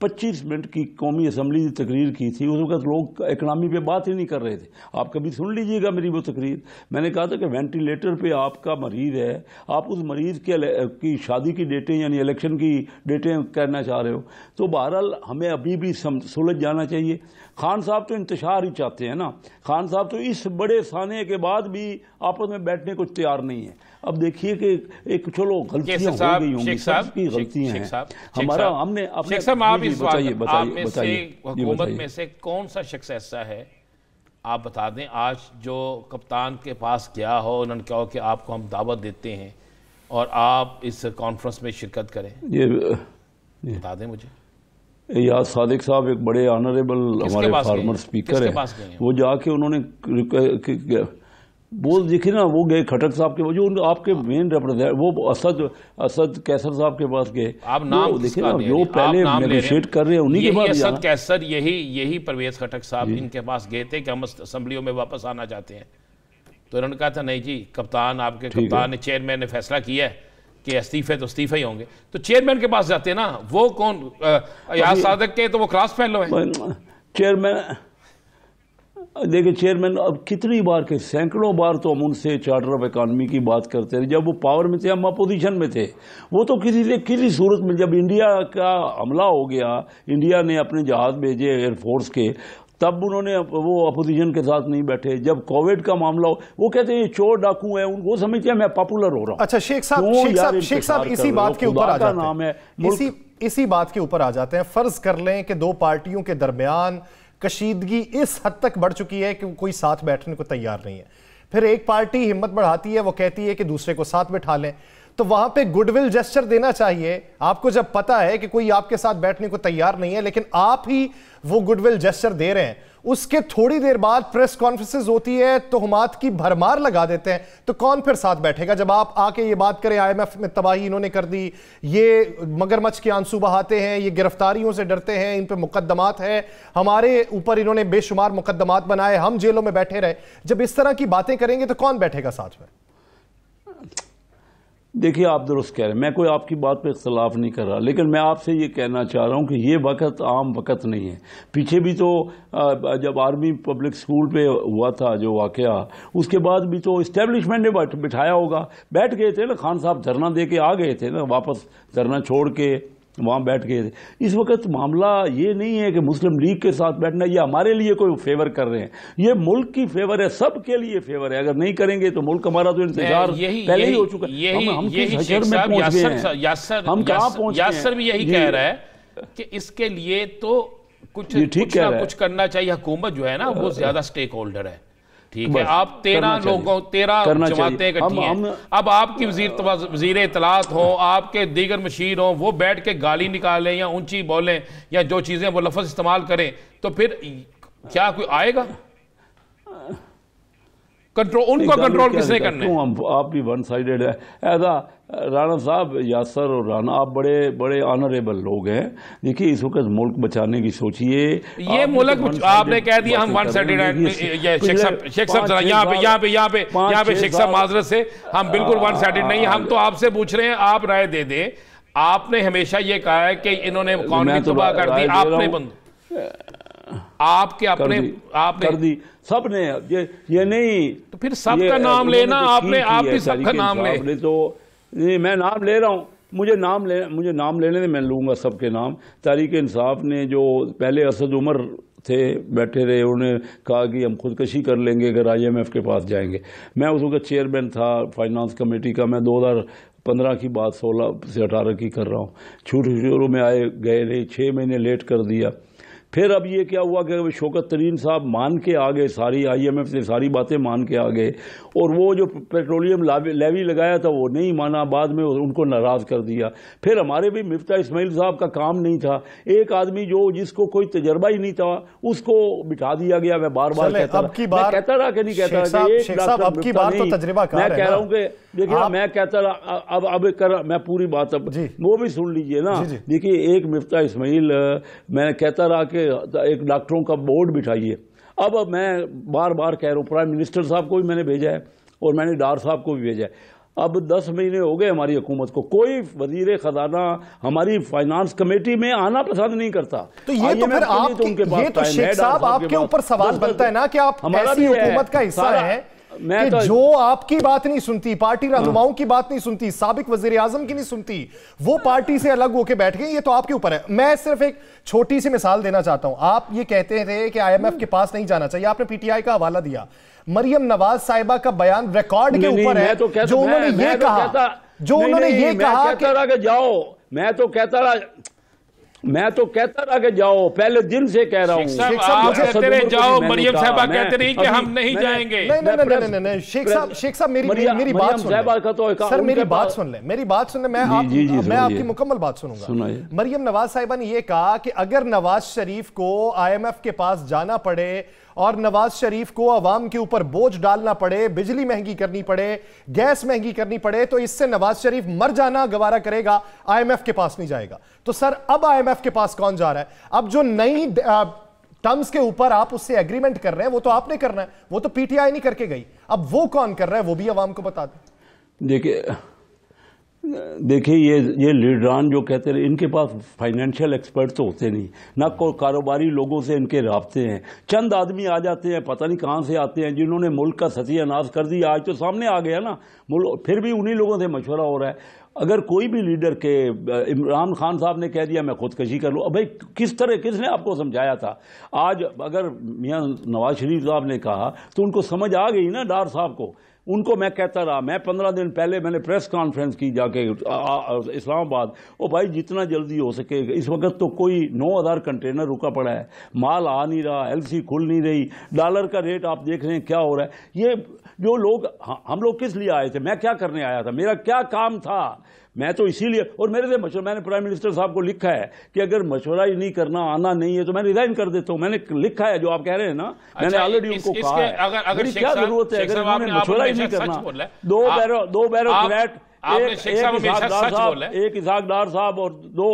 25 मिनट की कौमी असम्बली की तकरीर की थी। उस वक्त लोग इकनॉमी पे बात ही नहीं कर रहे थे। आप कभी सुन लीजिएगा मेरी वो तकरीर। मैंने कहा था कि वेंटिलेटर पे आपका मरीज है, आप उस मरीज की शादी की डेटें यानी इलेक्शन की डेटें करना चाह रहे हो। तो बहरहाल हमें अभी भी सुलझ जाना चाहिए। खान साहब तो इंतशार ही चाहते हैं ना। खान साहब तो इस बड़े साने के बाद भी आपस में बैठने को तैयार नहीं है। अब देखिए कि एक चलो गलतियां हो गई होंगी, सबकी गलतियां हैं। हमारा हमने अपने हुकूमत में से कौन सा शख्स ऐसा है, आप बता दें, आज जो कप्तान के पास गया हो, उन्होंने कहा हो कि आपको हम दावत देते हैं और आप इस कॉन्फ्रेंस में शिरकत करें? ये बता दें मुझे। यार सादिक साहब एक बड़े ऑनरेबल हमारे फार्मर स्पीकर है, वो जाके उन्होंने वो देखिए ना, वो गए खटक साहब के, जो आपके मेन रिप्रेजेंटेटिव वो असद कैसर साहब के पास गए। आप नाम देखिए ना, जो पहले नेगोशिएट कर रहे हैं उन्हीं के बाद असद कैसर, यही परवेज खटक साहब इनके पास गए थे कि हम असम्बलियों में वापस आना चाहते हैं। तो उन्होंने कहा था नहीं जी, कप्तान आपके कप्तान ने, चेयरमैन ने फैसला किया है कि इस्तीफे तो इस्तीफे ही होंगे। तो चेयरमैन के पास जाते हैं ना, वो कौन, याद सादक के तो वो क्रॉस फेलो है। चेयरमैन देखिए, चेयरमैन अब कितनी बार के, सैकड़ों बार तो हम उनसे चार्टर ऑफ इकॉनमी की बात करते थे। जब वो पावर में थे, हम अपोजिशन में थे। वो तो किसी सूरत में, जब इंडिया का हमला हो गया, इंडिया ने अपने जहाज भेजे एयरफोर्स के, तब उन्होंने वो अपोजिशन के साथ नहीं बैठे। जब कोविड का मामला हो, वो कहते हैं ये चोर डाकू है, वो समझते हैं मैं पॉपुलर हो रहा हूं। अच्छा शेख साहब इसी बात के ऊपर आ जाते हैं, इसी बात के ऊपर आ जाते हैं। फर्ज कर लें कि 2 पार्टियों के दरमियान कशीदगी इस हद तक बढ़ चुकी है कि कोई साथ बैठने को तैयार नहीं है। फिर एक पार्टी हिम्मत बढ़ाती है, वो कहती है कि दूसरे को साथ बिठा लें। तो वहां पे गुडविल जेस्चर देना चाहिए आपको, जब पता है कि कोई आपके साथ बैठने को तैयार नहीं है, लेकिन आप ही वो गुडविल जेस्चर दे रहे हैं। उसके थोड़ी देर बाद प्रेस कॉन्फ्रेंसेस होती है, तोहमात की भरमार लगा देते हैं। तो कौन फिर साथ बैठेगा? जब आप आके ये बात करें IMF में तबाही इन्होंने कर दी, ये मगरमच्छ के आंसू बहाते हैं, ये गिरफ्तारियों से डरते हैं, इन पे मुकदमात है, हमारे ऊपर इन्होंने बेशुमार मुकदमात बनाए, हम जेलों में बैठे रहे। जब इस तरह की बातें करेंगे तो कौन बैठेगा साथ में? देखिए, आप दुरुस्त कह रहे हैं, मैं कोई आपकी बात पे इख्तलाफ नहीं कर रहा, लेकिन मैं आपसे ये कहना चाह रहा हूँ कि ये वक्त आम वक्त नहीं है। पीछे भी तो जब आर्मी पब्लिक स्कूल पे हुआ था जो वाकया, उसके बाद भी तो इस्टेब्लिशमेंट ने बिठाया होगा। बैठ गए थे ना, खान साहब धरना दे के आ गए थे ना, वापस धरना छोड़ के वहाँ बैठ गए थे। इस वक्त मामला ये नहीं है कि मुस्लिम लीग के साथ बैठना, ये हमारे लिए कोई फेवर कर रहे हैं, ये मुल्क की फेवर है, सबके लिए फेवर है। अगर नहीं करेंगे तो मुल्क हमारा तो इंतजार पहले ही हो चुका है। हम किस हशर में पहुंच गए हैं, हम कहाँ पहुंच गए हैं। यासर भी यही कह रहा है कि इसके लिए तो कुछ करना चाहिए। हुकूमत जो है ना, वो ज्यादा स्टेक होल्डर है। ठीक है, आप 13 जमातें इकट्ठी हैं। अब आपकी वजीर इत्तलात हो, आपके दीगर मशीर हो, वो बैठ के गाली निकालें या ऊंची बोलें या जो चीजें वो लफ्ज इस्तेमाल करें, तो फिर क्या कोई आएगा? कंट्रोल, उनको कंट्रोल किसने करना है? आप भी वन साइडेड है ऐसा। राणा साहब, यासर और राणा, आप बड़े बड़े ऑनरेबल लोग हैं। देखिए इस वक्त मुल्क बचाने की सोचिए। ये मुल्क आपने कह दिया हम वन साइडेड है। शेख साहब यहाँ पे शेख साहब माजरत से हम बिल्कुल वन साइडेड नहीं, हम तो आपसे पूछ रहे हैं, आप राय दे दें। आपने हमेशा ये कहा है कि इन्होंने इकॉनमी तबाह कर दी, आपने आपके अपने आपने कर दी, सबने ये नहीं। तो फिर सबका नाम लेना, आपने आप भी सबका नाम ले। आपने तो नहीं, मैं नाम ले रहा हूँ, मुझे नाम लेने में मैं लूंगा सबके नाम। तहरीक इंसाफ ने जो पहले असद उमर थे बैठे रहे, उन्होंने कहा कि हम खुदकशी कर लेंगे अगर IMF के पास जाएंगे। मैं उस वक्त चेयरमैन था फाइनेंस कमेटी का। मैं 2015 की बात 16 से 18 की कर रहा हूँ। शुरू में आए गए नहीं, 6 महीने लेट कर दिया। फिर अब ये क्या हुआ कि शौकत तरीन साहब मान के आ गए, सारी IMF से सारी बातें मान के आ गए, और वो जो पेट्रोलियम लेवी लगाया था वो नहीं माना, बाद में उनको नाराज कर दिया। फिर हमारे भी मिफ्ता इस्माइल साहब का काम नहीं था, एक आदमी जिसको कोई तजर्बा ही नहीं था उसको बिठा दिया गया। मैं बार बार कहता रहा कि नहीं कहता मैं कह रहा हूँ कि देखिए मैं कहता रहा, अब मैं पूरी बात अब वो भी सुन लीजिए ना। देखिए एक मिफ्ता इस्माइल, मैं कहता रहा कि एक डॉक्टरों का बोर्ड बिठाइए। अब मैं बार बार कह रहा हूँ, प्राइम मिनिस्टर साहब को भी मैंने भेजा है और मैंने डार साहब को भी भेजा है। अब 10 महीने हो गए हमारी हुकूमत को, कोई वजीर खजाना हमारी फाइनेंस कमेटी में आना पसंद नहीं करता। तो ये तो फिर शेख साहब आपके ऊपर सवाल बनता है ना कि आप ऐसी हुकूमत का हिस्सा है कि तो जो आपकी बात नहीं सुनती, पार्टी रहनुमाओं की बात नहीं सुनती, साबिक वजीर आजम की नहीं सुनती, वो पार्टी से अलग होकर बैठ गए। ये तो आपके ऊपर है। मैं सिर्फ एक छोटी सी मिसाल देना चाहता हूं। आप ये कहते थे कि IMF के पास नहीं जाना चाहिए, आपने PTI का हवाला दिया। मरियम नवाज साहिबा का बयान रिकॉर्ड के ऊपर है, जो उन्होंने ये कहा, जो उन्होंने ये कहा कि जाओ, मैं तो कहता रहा कि जाओ, पहले दिन से कह रहा हूँ। जाओ, मरियम साहबा कहते नहीं कि हम नहीं जाएंगे। नहीं, शेख साहब मेरी बात सुन लें। सर मेरी बात सुन लें, मैं आपकी मुकम्मल बात सुनूंगा। मरियम नवाज साहिबा ने यह कहा कि अगर नवाज शरीफ को IMF के पास जाना पड़े और नवाज शरीफ को अवाम के ऊपर बोझ डालना पड़े, बिजली महंगी करनी पड़े, गैस महंगी करनी पड़े, तो इससे नवाज शरीफ मर जाना गवारा करेगा, IMF के पास नहीं जाएगा। तो सर अब IMF के पास कौन जा रहा है? अब जो नई टर्म्स के ऊपर आप उससे एग्रीमेंट कर रहे हैं वो तो आपने करना है, वो तो PTI नहीं करके गई। अब वो कौन कर रहा है वो भी अवाम को बता दें। देखिए ये लीडरान जो कहते हैं, इनके पास फाइनेंशियल एक्सपर्ट तो होते नहीं, ना कोई कारोबारी लोगों से इनके राब्ते हैं। चंद आदमी आ जाते हैं, पता नहीं कहाँ से आते हैं, जिन्होंने मुल्क का सत्यानाश कर दिया। आज तो सामने आ गया ना, फिर भी उन्हीं लोगों से मशवरा हो रहा है। अगर कोई भी लीडर के, इमरान खान साहब ने कह दिया मैं खुदकशी कर लूँ, अब भाई किसने आपको समझाया था? आज अगर मियाँ नवाज शरीफ साहब ने कहा तो उनको समझ आ गई ना, डार साहब को। उनको मैं कहता रहा, मैं 15 दिन पहले मैंने प्रेस कॉन्फ्रेंस की जाके इस्लामाबाद, ओ भाई जितना जल्दी हो सके। इस वक्त तो कोई 9000 कंटेनर रुका पड़ा है, माल आ नहीं रहा, LC खुल नहीं रही, डॉलर का रेट आप देख रहे हैं क्या हो रहा है। ये जो लोग, हम लोग किस लिए आए थे? मैं क्या करने आया था? मेरा क्या काम था? मैं तो इसीलिए, और मेरे से मशवरा, मैंने प्राइम मिनिस्टर साहब को लिखा है कि अगर मशवरा ही नहीं करना, आना नहीं है तो मैं रिजाइन कर देता हूं। मैंने लिखा है जो आप कह रहे हैं ना, मैंने ऑलरेडी उनको कहा है। अगर क्या जरूरत है, अगर उन्होंने मशवरा ही नहीं करना, दो बैरो फ्लैट, एक इसाक डार साहब और 2,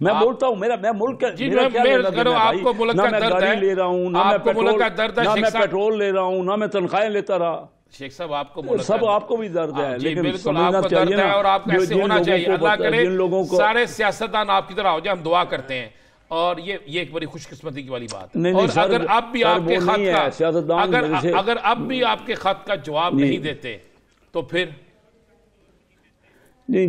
मैं बोलता हूं मैं मुल्क का आपको मुल्क का दर्द है, ले रहा हूं ना, मैं पेट्रोल ले रहा हूं ना, मैं तनख्वाहें लेता रहा। शेख साहब आपको सब आपको भी दर्द है, लेकिन समझना चाहिए ना, और आपको ऐसे होना चाहिए। अल्लाह करे सारे सियासतदान आपकी तरह हो जाए, हम दुआ करते हैं। और ये एक बड़ी खुशकिस्मती की वाली बात है। और अगर अब भी आपके खत का, अगर अब भी आपके खत का जवाब नहीं देते तो फिर नहीं,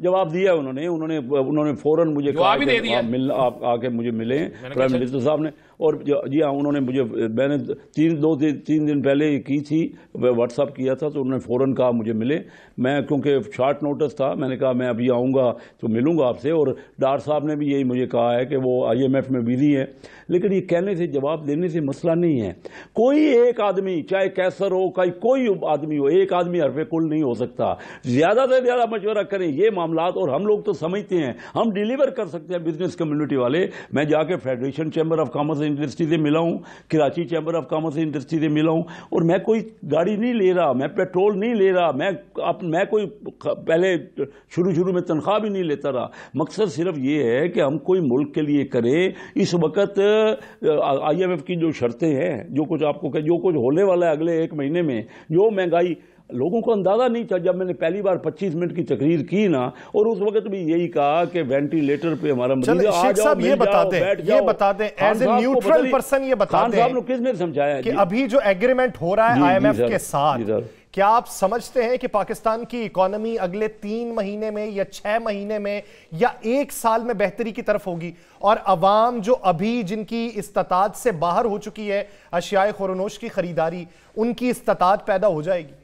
जवाब दिया उन्होंने फौरन मुझे जवाब ही दे दिया। आप आके मुझे मिले प्राइम मिनिस्टर साहब ने, और जी हाँ, उन्होंने मुझे, मैंने 3 दिन पहले की थी, व्हाट्सअप किया था, तो उन्होंने फ़ौरन कहा मुझे मिले। मैं क्योंकि शॉर्ट नोटिस था, मैंने कहा मैं अभी आऊँगा तो मिलूँगा आपसे। और डार साहब ने भी यही मुझे कहा है कि वो IMF में बिजी है। लेकिन ये कहने से, जवाब देने से मसला नहीं है। कोई एक आदमी, चाहे कैसर हो, कोई आदमी हो, एक आदमी हरफे कुल नहीं हो सकता। ज़्यादा से ज़्यादा मशवरा करें ये मामलात, और हम लोग तो समझते हैं, हम डिलीवर कर सकते हैं बिजनेस कम्युनिटी वाले। मैं जाके federation chamber of commerce industry से मिला हूँ, Karachi chamber of commerce industry से मिला हूँ, और मैं कोई गाड़ी नहीं ले रहा, मैं पेट्रोल नहीं ले रहा, मैं कोई पहले शुरू में तनख्वाह भी नहीं लेता रहा। मकसद सिर्फ ये है कि हम कोई मुल्क के लिए करें। इस वक्त IMF की जो शर्तें हैं, जो कुछ होने वाला है अगले 1 महीने में, जो महंगाई, लोगों को अंदाजा नहीं था। जब मैंने पहली बार 25 मिनट की तकरीर की ना, और उस वक्त भी यही कहा कि वेंटिलेटर पे हमारा मरीज, शेख साहब ये बता दें एज ए न्यूट्रल पर्सन, ये बता दें साहब किसने समझाया कि अभी जो एग्रीमेंट हो रहा है IMF के साथ, क्या आप समझते हैं कि पाकिस्तान की इकोनॉमी अगले 3 महीने में या 6 महीने में या 1 साल में बेहतरी की तरफ होगी, और अवाम जो अभी जिनकी इस्तात से बाहर हो चुकी है अशियाए खुरनोश की खरीदारी, उनकी इस्तात पैदा हो जाएगी?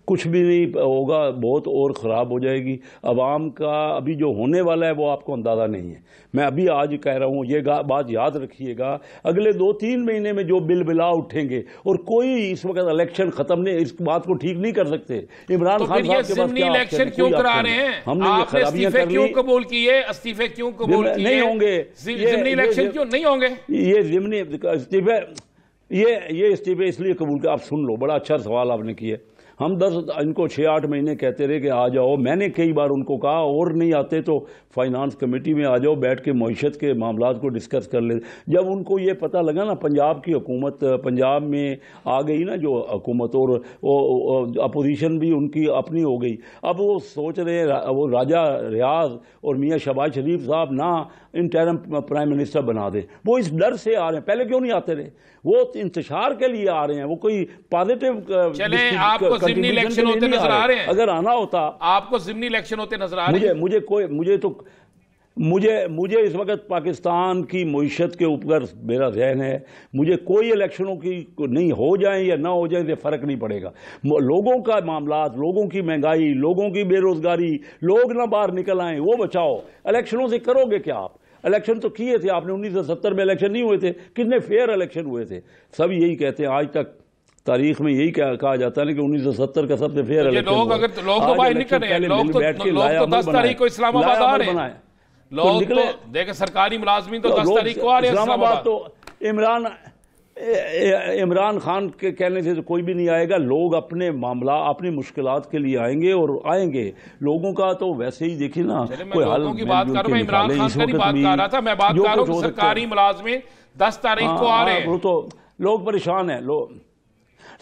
कुछ भी नहीं होगा, बहुत और ख़राब हो जाएगी। अवाम का अभी जो होने वाला है वो आपको अंदाज़ा नहीं है। मैं अभी आज कह रहा हूँ, ये बात याद रखिएगा, अगले 2-3 महीने में जो बिलबिला उठेंगे, और कोई इस वक्त इलेक्शन ख़त्म नहीं, इस बात को ठीक नहीं कर सकते। इमरान खान साहब के पास क्या इलेक्शन क्यों करा रहे हैं? आपने इस्तीफे क्यों कबूल किए? इस्तीफे क्यों कबूल किए? नहीं होंगे ज़िमनी इलेक्शन, क्यों नहीं होंगे? ये ज़िमनी इस्तीफे, ये इस्तीफे इसलिए कबूल किया। आप सुन लो, बड़ा अच्छा सवाल आपने किया। हम इनको 6-8 महीने कहते रहे कि आ जाओ, मैंने कई बार उनको कहा, और नहीं आते तो फाइनेंस कमेटी में आ जाओ, बैठ के मईशत के मामलात को डिस्कस कर ले। जब उनको ये पता लगा ना, पंजाब की हुकूमत, पंजाब में आ गई ना जो हुकूमत, और अपोजिशन भी उनकी अपनी हो गई, अब वो सोच रहे हैं वो राजा रियाज और मियाँ शहबाज शरीफ साहब ना इंटरिम प्राइम मिनिस्टर बना दे। वो इस डर से आ रहे हैं। पहले क्यों नहीं आते रहे? वो इंतशार के लिए आ रहे हैं, वो कोई पॉजिटिव आपको ज़िमनी इलेक्शन होते नजर आ रहे हैं? अगर आना होता, आपको ज़िमनी इलेक्शन होते नजर आ रहे हैं? मुझे इस वक्त पाकिस्तान की मईशत के ऊपर मेरा ज़हन है। मुझे कोई इलेक्शनों की नहीं हो जाए या ना हो जाए से फ़र्क नहीं पड़ेगा। लोगों का मामलात, लोगों की महंगाई, लोगों की बेरोज़गारी, लोग ना बाहर निकल आए, वो बचाओ। इलेक्शनों से करोगे क्या आप? इलेक्शन तो किए थे आपने, 1970 में इलेक्शन नहीं हुए थे? कितने फेयर इलेक्शन हुए थे? सब यही कहते हैं, आज तक तारीख में यही कहा जाता है कि 1970 का सबसे फेयर इलेक्शन। लोग तो बाहर निकल रहे हैं, लोग तो 10 तारीख को इस्लामाबाद आ रहे हैं। लोग तो देखे सरकारी मुलाजमीन तो 10 तारीख को आ रहे हैं इस्लामाबाद। तो इमरान खान के कहने से तो कोई भी नहीं आएगा। लोग अपने मामला, अपनी मुश्किलात के लिए आएंगे और आएंगे। लोगों का तो वैसे ही देखिए ना, कोई लोगों की बात कर रहा हूं, इमरान खान की बात कर रहा था। मैं बात कर रहा हूं सरकारी मुलाजमीन 10 तारीख को आ रहे हैं। वो तो लोग परेशान हैं।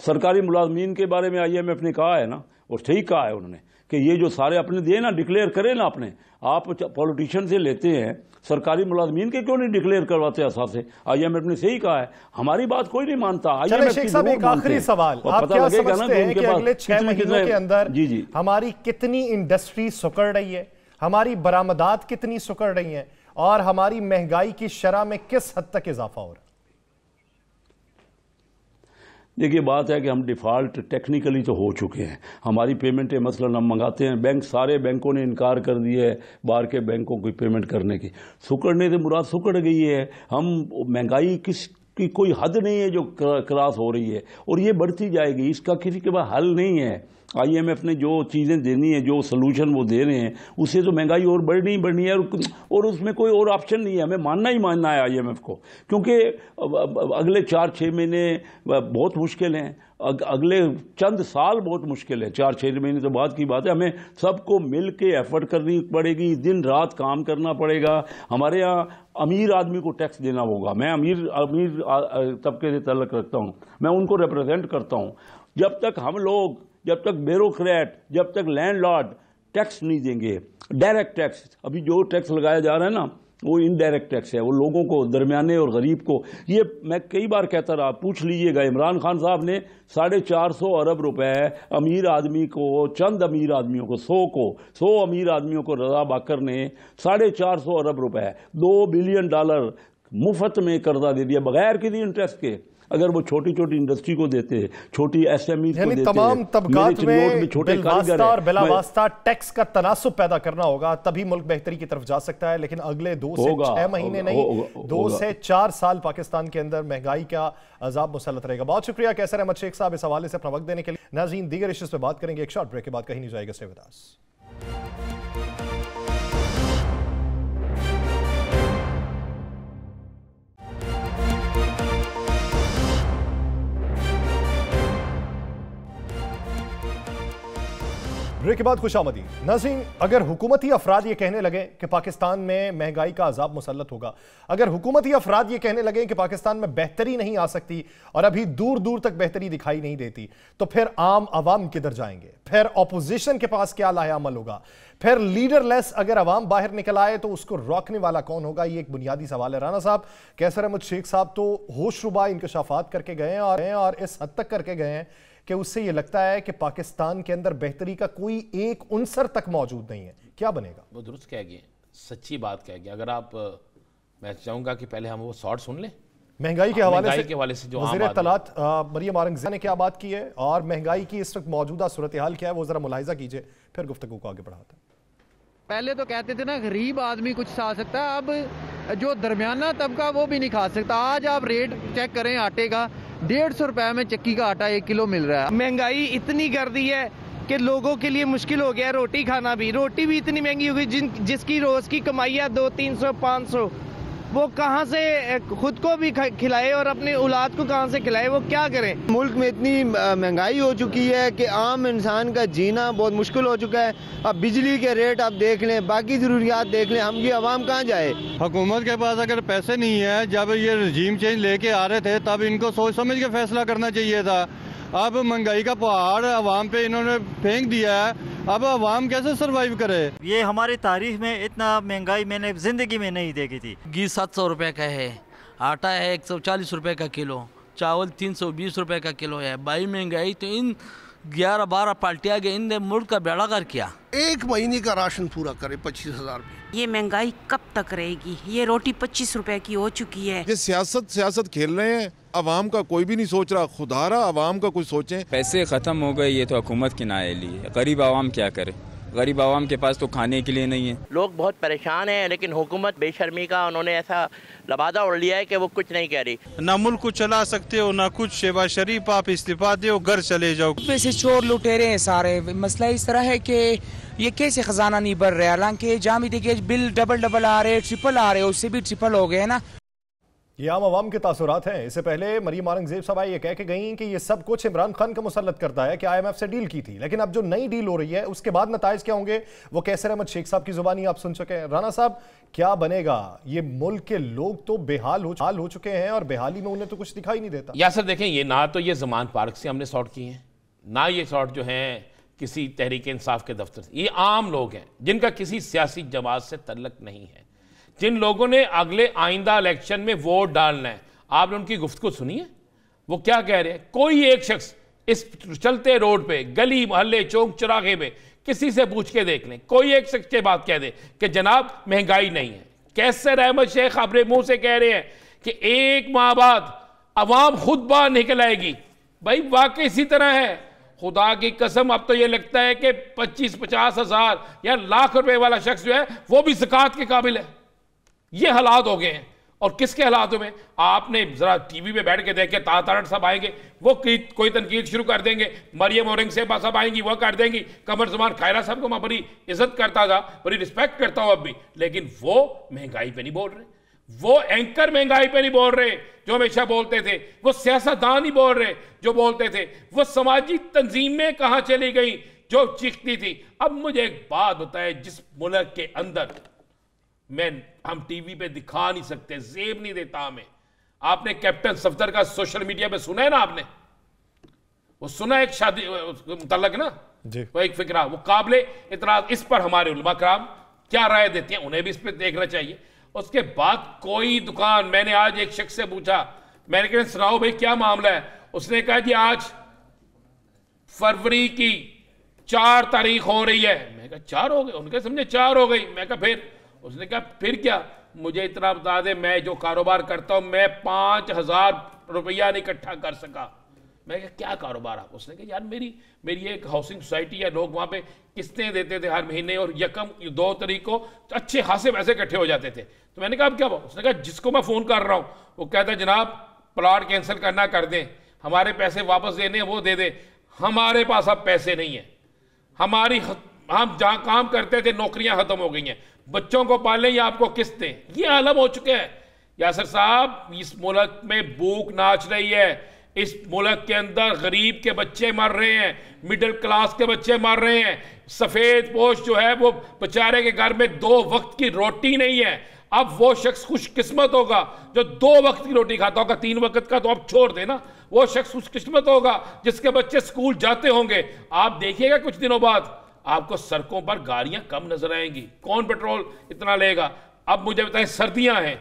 सरकारी मुलाजमीन के बारे में IMF ने कहा है ना, और ठीक कहा है उन्होंने, कि ये जो सारे अपने दिए ना, डिक्लेयर करें ना अपने। आप पॉलिटिशियन से लेते हैं, सरकारी मुलाजमीन के क्यों नहीं डिक्लेयर करवाते असास से? IMF ने सही कहा है, हमारी बात कोई नहीं मानता। शेख साहब एक आखिरी सवाल, आप क्या समझते हैं कि अगले 6 महीनों के अंदर हमारी कितनी इंडस्ट्री सुकड़ रही है, हमारी बरामदात कितनी सुकड़ रही है, और हमारी महंगाई की शरह में किस हद तक इजाफा हो रहा है? देखिए, बात है कि हम डिफ़ॉल्ट टेक्निकली तो हो चुके हैं। हमारी पेमेंटें मसलन हम मंगाते हैं, सारे बैंकों ने इनकार कर दिया है बाहर के बैंकों की पेमेंट करने की। सुकड़ने से मुराद सुकड़ गई है। हम महंगाई की कोई हद नहीं है जो क्रॉस हो रही है, और ये बढ़ती जाएगी। इसका किसी के पास हल नहीं है। IMF ने जो चीज़ें देनी है, जो सोल्यूशन वो दे रहे हैं, उससे तो महंगाई और बढ़नी है, और उसमें कोई और ऑप्शन नहीं है। हमें मानना है IMF को, क्योंकि अगले 4-6 महीने बहुत मुश्किल हैं। अगले चंद साल बहुत मुश्किल है। 4-6 महीने तो बाद की बात है। हमें सबको मिल के एफर्ट करनी पड़ेगी, दिन रात काम करना पड़ेगा। हमारे यहाँ अमीर आदमी को टैक्स देना होगा। मैं अमीर तबके से तल्लुक़ रखता हूँ, मैं उनको रिप्रेजेंट करता हूँ। जब तक ब्यूरोक्रेट, जब तक लैंडलॉर्ड टैक्स नहीं देंगे, डायरेक्ट टैक्स, अभी जो टैक्स लगाया जा रहा है ना, वो इनडायरेक्ट टैक्स है, वो लोगों को, दरमियाने और गरीब को, ये मैं कई बार कहता रहा, पूछ लीजिएगा। इमरान खान साहब ने 450 अरब रुपए अमीर आदमी को, चंद अमीर आदमियों को, 100 अमीर आदमियों को, रजा बाकर ने 450 अरब रुपए, $2 बिलियन मुफ्त में कर्जा दे दिया, बगैर किसी इंटरेस्ट के। अगर वो छोटी छोटी इंडस्ट्री को देते, छोटी SMEs को देते, तमाम तबकात में बिलवास्ता और बिलावास्ता टैक्स का तनासुब पैदा करना होगा, तभी मुल्क बेहतरी की तरफ जा सकता है। लेकिन अगले 2 से 6 महीने नहीं, 2 से 4 साल पाकिस्तान के अंदर महंगाई का अजाब मुसल्लत रहेगा। बहुत शुक्रिया कैसर अहमद शेख साहब इस हवाले से अपना वक्त देने के लिए। नाज़रीन, दीगर इश्यूज़ पे बात करेंगे एक शॉर्ट ब्रेक के बाद, कहीं नहीं जाएगा। Stay with us. ब्रेक के बाद खुशामदी। नाज़रीन, अगर हुकूमती अफराद ये कहने लगे कि पाकिस्तान में महंगाई का अजाब मुसल्लत होगा, अगर हुकूमती अफराद ये कहने लगे कि पाकिस्तान में बेहतरी नहीं आ सकती और अभी दूर दूर तक बेहतरी दिखाई नहीं देती, तो फिर आम आवाम किधर जाएंगे? फिर अपोजिशन के पास क्या लाहेअमल होगा? फिर लीडरलेस अगर अवाम बाहर निकल आए तो उसको रोकने वाला कौन होगा? ये एक बुनियादी सवाल है। राना साहब, कैसर अहमद शेख साहब तो होशरुबा इंकशाफात करके गए हैं और इस हद तक करके गए हैं कि उससे ये लगता है कि पाकिस्तान के अंदर बेहतरी का कोई एक उनसर तक मौजूद नहीं है। क्या बनेगा? वो दुरुस्त कह गए, सच्ची बात कह गए। अगर आप, मैं चाहूंगा कि पहले हम वो शॉर्ट सुन लें महंगाई के हवाले से जो वज़ीर इत्तलात मरियम औरंगज़ेब ने क्या बात की है और महंगाई की इस वक्त मौजूदा सूरत हाल क्या है, वो जरा मुलाहिजा कीजिए, फिर गुफ्तगू को आगे बढ़ाते हैं। पहले तो कहते थे ना गरीब आदमी कुछ खा सकता है, अब जो दरमियाना तबका वो भी नहीं खा सकता। आज आप रेट चेक करें आटे का, 150 रुपए में चक्की का आटा 1 किलो मिल रहा है। महंगाई इतनी कर दी है कि लोगों के लिए मुश्किल हो गया है रोटी खाना भी। रोटी भी इतनी महंगी हो गई, जिसकी रोज की कमाई है 200-300 500, वो कहाँ से खुद को भी खिलाए और अपने औलाद को कहाँ से खिलाए? वो क्या करें? मुल्क में इतनी महंगाई हो चुकी है कि आम इंसान का जीना बहुत मुश्किल हो चुका है। अब बिजली के रेट आप देख लें, बाकी जरूरियात देख लें, हम ये आवाम कहाँ जाए? हुकूमत के पास अगर पैसे नहीं है, जब ये रजीम चेंज लेके आ रहे थे तब इनको सोच समझ के फैसला करना चाहिए था। अब महंगाई का पहाड़ अवाम पे इन्होंने फेंक दिया है, अब अवाम कैसे सरवाइव करे? ये हमारी तारीख में इतना महंगाई मैंने जिंदगी में नहीं देखी थी। घी 700 रुपए का है, आटा है 140 रुपए का किलो, चावल 320 रुपए का किलो है। भाई महंगाई तो इन 11-12 पार्टियां गए, इन मुल्क का बेड़ा कर किया। एक महीने का राशन पूरा करे 25,000 रुपये। ये महंगाई कब तक रहेगी? ये रोटी 25 रुपए की हो चुकी है। ये सियासत खेल रहे हैं, अवाम का कोई भी नहीं सोच रहा। खुदारा अवाम का कुछ सोचें। पैसे खत्म हो गए, ये तो हुकूमत की नाअहली है। गरीब आवाम क्या करे? गरीब आवाम के पास तो खाने के लिए नहीं है। लोग बहुत परेशान हैं, लेकिन हुकूमत बेशर्मी का उन्होंने ऐसा लबादा उड़ लिया है कि वो कुछ नहीं कह रही। ना मुल्क को चला सकते हो ना कुछ। शेबा शरीफ आप इस्तीफा दो, घर चले जाओ। पैसे चोर लुटेरे हैं सारे। मसला इस तरह है कि ये कैसे खजाना नहीं बढ़ रहा है, हालांकि जामी देखिए बिल डबल आ रहे, ट्रिपल आ रहे, उससे भी ट्रिपल हो गए ना। ये आम आवाम के तासुरात हैं। इससे पहले मरियम औरंगज़ेब साहब ये कह के गई कि ये सब कुछ इमरान खान का मुसल्लत करता है कि IMF से डील की थी, लेकिन अब जो नई डील हो रही है उसके बाद नताइज क्या होंगे वो कैसर अहमद शेख साहब की जुबानी आप सुन चुके हैं। राना साहब, क्या बनेगा? ये मुल्क के लोग तो बेहाल हो चुके हैं और बेहाली में उन्हें तो कुछ दिखाई नहीं देता। या सर देखें, ये ना तो ये ज़मान पार्क से हमने सॉर्ट किए हैं, ना ये सॉर्ट जो है किसी तहरीक इंसाफ के दफ्तर से। ये आम लोग हैं जिनका किसी सियासी जमात से तल्लक नहीं है, जिन लोगों ने अगले आइंदा इलेक्शन में वोट डालना है। आपने उनकी गुफ्तगू सुनी है? वो क्या कह रहे हैं? कोई एक शख्स इस चलते रोड पे, गली मोहल्ले, चौक चौराहे में किसी से पूछ के देख लें, कोई एक शख्स के बात कह दे कि जनाब महंगाई नहीं है। कैसर अहमद शेख अपने मुंह से कह रहे हैं कि 1 माह बाद अवाम खुद बाहर निकल आएगी। भाई वाकई इसी तरह है, खुदा की कसम। अब तो ये लगता है कि 25-50 हज़ार या लाख रुपए वाला शख्स जो है वो भी ज़कात के काबिल है। ये हालात हो गए हैं। और किसके हालातों में? आपने जरा टीवी पे बैठ के देखे, तारड़ साहब आएंगे वो कोई तनकीद शुरू कर देंगे, मरियम औरंगज़ेब साहब आएंगी वो कर देंगी। कमर ज़मान खैरा साहब को मैं बड़ी इज्जत करता था, बड़ी रिस्पेक्ट करता हूं अब भी, लेकिन वो महंगाई पे नहीं बोल रहे। वो एंकर महंगाई पे नहीं बोल रहे जो हमेशा बोलते थे, वो सियासतदान नहीं बोल रहे जो बोलते थे, वो समाजी तंजीमें कहां चली गई जो चीखती थी। अब मुझे एक बात बताए, जिस मुल्क के अंदर हम टीवी पे दिखा नहीं सकते, जेब नहीं देता हमें। आपने कैप्टन सफदर का सोशल मीडिया पे सुना है ना? आपने वो सुना एक शादी मुतल्लक ना जी, वो एक फिक्रा, वो काबिले इतराज। इस पर हमारे उलमा कराम क्या राय देते हैं, उन्हें भी इस पर देखना चाहिए। उसके बाद कोई दुकान, मैंने आज एक शख्स से पूछा, मैंने कहा सुनाओ भाई क्या मामला है? उसने कहा जी आज फरवरी की 4 तारीख हो रही है। मैं कहा 4 हो गए? उनके समझे 4 हो गई। मैं कहा फिर? उसने कहा फिर क्या? मुझे इतना बता दे, मैं जो कारोबार करता हूं मैं 5,000 रुपया नहीं इकट्ठा कर सका। मैं कहा क्या कारोबार आप? उसने कहा यार मेरी एक हाउसिंग सोसाइटी है, लोग वहां पे किस्तें देते थे हर महीने और 1-2 तारीख को अच्छे खासे पैसे इकट्ठे हो जाते थे। तो मैंने कहा अब क्या हुआ? उसने कहा जिसको मैं फोन कर रहा हूं वो कहता है जनाब प्लॉट कैंसिल करना कर दें, हमारे पैसे वापस देने वो दे दे। हमारे पास अब पैसे नहीं है, हम जहां काम करते थे नौकरियां खत्म हो गई हैं, बच्चों को पालने या आपको किस्तें, ये आलम हो चुके हैं। यासर साहब, इस मुल्क में भूख नाच रही है, इस मुल्क के अंदर गरीब के बच्चे मर रहे हैं, मिडिल क्लास के बच्चे मर रहे हैं। सफ़ेद पोश जो है वो बेचारे के घर में 2 वक्त की रोटी नहीं है। अब वो शख्स खुशकिस्मत होगा जो 2 वक्त की रोटी खाता होगा, 3 वक्त का तो अब छोड़ देना। वो शख्स खुशकिस्मत होगा जिसके बच्चे स्कूल जाते होंगे। आप देखिएगा कुछ दिनों बाद आपको सड़कों पर गाड़ियां कम नजर आएंगी। कौन पेट्रोल इतना लेगा? अब मुझे बताएं, सर्दियां हैं,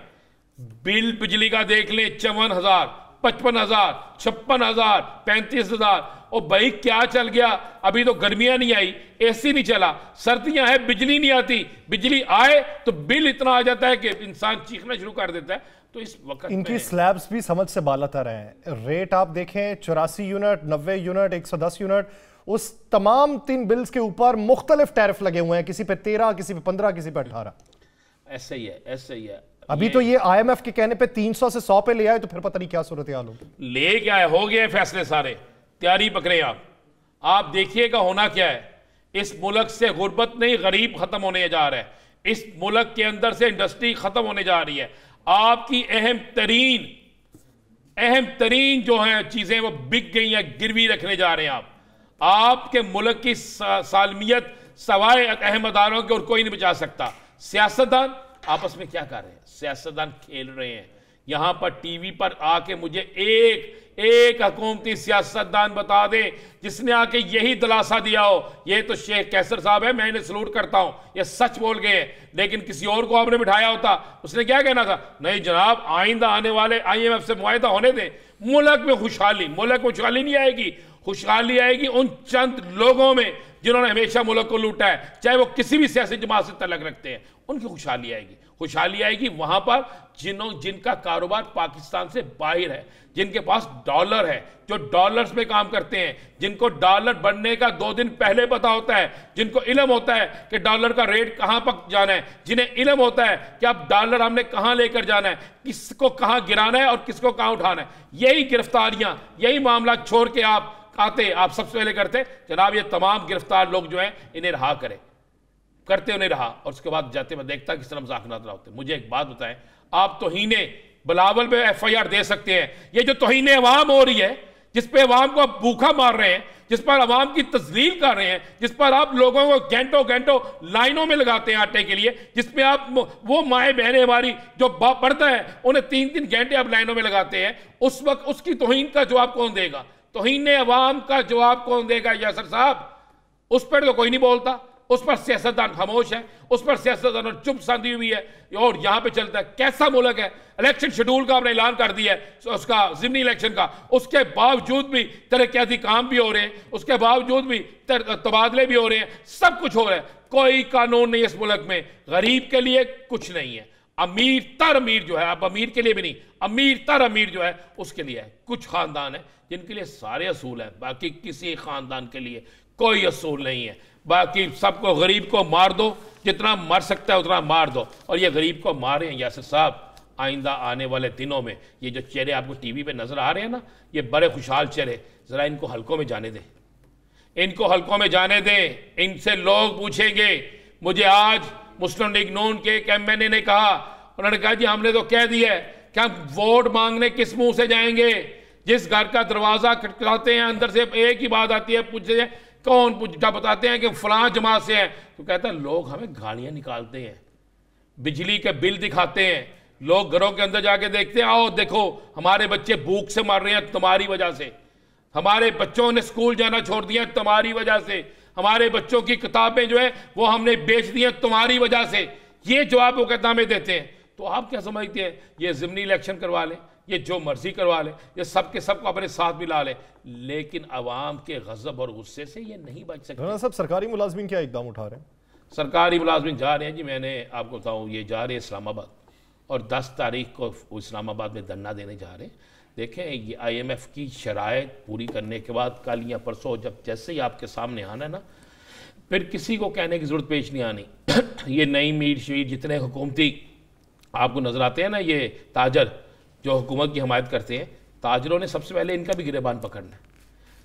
बिल बिजली का देख लें 54,000, 55,000, 56,000, 35,000। और भाई क्या चल गया? अभी तो गर्मियां नहीं आई, एसी नहीं चला, सर्दियां हैं, बिजली नहीं आती। बिजली आए तो बिल इतना आ जाता है कि इंसान चीखना शुरू कर देता है। तो इस वक्त इनकी स्लैब्स भी समझ से बालातर हैं। रेट आप देखें 84 यूनिट, 90 यूनिट, 110 यूनिट, उस तमाम 3 बिल्स के ऊपर मुख्तलिफ टैरिफ लगे हुए हैं, किसी पे 13, किसी पे 15, किसी पे 18। ऐसे ही है, ऐसे ही है। अभी तो ये IMF के कहने पे 300 से 100 पे ले आए, तो फिर पता नहीं क्या सूरत हाल होगी। ले क्या है, हो गए फैसले सारे, तैयारी पकड़े आप देखिएगा होना क्या है। इस मुल्क से गुर्बत नहीं, गरीब खत्म होने जा रहा है। इस मुल्क के अंदर से इंडस्ट्री खत्म होने जा रही है। आपकी अहम तरीन जो है चीजें वो बिक गई हैं, गिरवी रखने जा रहे हैं आपके मुल्क की सालमियत सवाए अहम अदारों के और कोई नहीं बचा सकता। सियासतदान आपस में क्या कर रहे हैं? सियासतदान खेल रहे हैं। यहां पर टीवी पर आके मुझे एक हुकूमती सियासतदान बता दे जिसने आके यही दिलासा दिया हो। ये तो शेख कैसर साहब है, मैं इन्हें सलूट करता हूं, ये सच बोल गए हैं। लेकिन किसी और को आपने बिठाया होता, उसने क्या कहना था? नहीं जनाब, आइंदा आने वाले IMF से मुआहदा होने दें। मुल्क में खुशहाली नहीं आएगी। खुशहाली आएगी उन चंद लोगों में जिन्होंने हमेशा मुल्क को लूटा है, चाहे वो किसी भी सियासी जमात से तलक रखते हैं। उनकी खुशहाली आएगी। खुशहाली आएगी वहां पर जिनका कारोबार पाकिस्तान से बाहर है, जिनके पास डॉलर है, जो डॉलर्स में काम करते हैं, जिनको डॉलर बनने का 2 दिन पहले पता होता है, जिनको इल्म होता है कि डॉलर का रेट कहां पर जाना है, जिन्हें इल्म होता है कि अब डॉलर हमने कहां लेकर जाना है, किसको कहां गिराना है और किसको कहां उठाना है। यही गिरफ्तारियां, यही मामला छोड़ के आप आते, आप सबसे पहले करते जनाब ये तमाम गिरफ्तार लोग जो हैं इन्हें रहा करें, करते उन्हें रहा। और उसके बाद जाते मैं देखता किस तरह मजाक ना होते। मुझे एक बात बताएं, आप तौहीने बिलावल पे FIR दे सकते हैं। ये जो तौहीने अवाम हो रही है, जिस पे अवाम को आप भूखा मार रहे हैं, जिस पर अवाम की तस्लील कर रहे हैं, जिस पर आप लोगों को घंटों लाइनों में लगाते हैं आटे के लिए, जिसमें आप वो माएँ बहनें हमारी जो पढ़ता है उन्हें 3-3 घंटे आप लाइनों में लगाते हैं, उस वक्त उसकी तौहीन का जवाब कौन देगा? तौहीन अवाम का जवाब कौन देगा? यासर साहब, उस पर तो कोई नहीं बोलता, उस पर सियासतदान खामोश है, उस पर सियासतदान चुप सांधी हुई है। और यहां पे चलता है कैसा मुल्क है? इलेक्शन शेड्यूल का आपने ऐलान कर दिया है, उसका ज़िमनी इलेक्शन का, उसके बावजूद भी तरक्याती काम भी हो रहे हैं, उसके बावजूद भी तबादले भी हो रहे हैं, सब कुछ हो रहा है। कोई कानून नहीं है इस मुल्क में, गरीब के लिए कुछ नहीं है। अमीर तर अमीर जो है, अब अमीर के लिए भी नहीं, अमीर तर अमीर जो है उसके लिए है। कुछ खानदान है जिनके लिए सारे असूल हैं, बाकी किसी खानदान के लिए कोई असूल नहीं है। बाकी सबको, गरीब को मार दो, जितना मर सकता है उतना मार दो। और ये गरीब को मारे हैं यासिर साहब। आइंदा आने वाले दिनों में ये जो चेहरे आपको टीवी पे नजर आ रहे हैं ना, ये बड़े खुशहाल चेहरे, जरा इनको हलकों में जाने दें, इनको हलकों में जाने दें। इनसे लोग पूछेंगे। मुझे आज मुस्लिम लीग नून के MNA ने कहा, उन्होंने कहा जी हमने तो कह दिया है कि हम वोट मांगने किस मुंह से जाएंगे? जिस घर का दरवाजा खटखटाते हैं अंदर से एक ही बात आती है, पूछते हैं कौन, जब बताते हैं कि फलां जमात से है तो कहता है लोग हमें गालियां निकालते हैं, बिजली के बिल दिखाते हैं, लोग घरों के अंदर जाके देखते हैं, आओ देखो हमारे बच्चे भूख से मर रहे हैं तुम्हारी वजह से, हमारे बच्चों ने स्कूल जाना छोड़ दिया तुम्हारी वजह से, हमारे बच्चों की किताबें जो है वो हमने बेच दी हैं तुम्हारी वजह से। ये जवाब वो कहता हमें देते हैं। तो आप क्या समझते हैं? ये ज़िमनी इलेक्शन करवा लें, ये जो मर्जी करवा ले, ये सब के सब को अपने साथ मिला ले, लेकिन अवाम के गजब और गुस्से से ये नहीं बच सकते। सब सरकारी मुलाजमीन क्या इकदाम उठा रहे हैं? सरकारी मुलाजमीन जा रहे हैं जी, मैंने आपको बताऊं, ये जा रहे हैं इस्लामाबाद और 10 तारीख को इस्लामाबाद में धरना देने जा रहे हैं। देखें ये IMF की शराइत पूरी करने के बाद कल या परसों जब जैसे ही आपके सामने आना ना, फिर किसी को कहने की जरूरत पेश नहीं आनी। ये नई मीर शीर जितने हुकूमती आपको नजर आते हैं ना, ये ताजर जो हुकूमत की हमायत करते हैं, ताजरों ने सबसे पहले इनका भी गिरेबान पकड़ना है।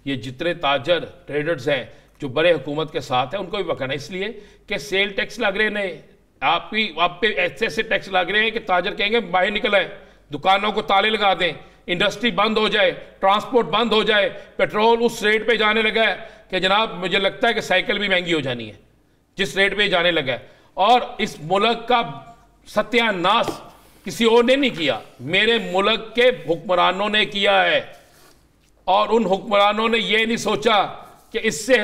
ये जितने ताजर ट्रेडर्स हैं जो बड़े हुकूमत के साथ हैं उनको भी पकड़ना है, इसलिए कि सेल टैक्स लग रहे हैं, आप पे ऐसे ऐसे टैक्स लग रहे हैं कि ताजर कहेंगे बाहर निकल आए, दुकानों को ताले लगा दें, इंडस्ट्री बंद हो जाए, ट्रांसपोर्ट बंद हो जाए, पेट्रोल उस रेट पे जाने लगा है कि जनाब मुझे लगता है कि साइकिल भी महंगी हो जानी है जिस रेट पे जाने लगा है। और इस मुल्क का सत्यानाश किसी और ने नहीं किया, मेरे मुल्क के हुक्मरानों ने किया है। और उन हुक्मरानों ने यह नहीं सोचा कि इससे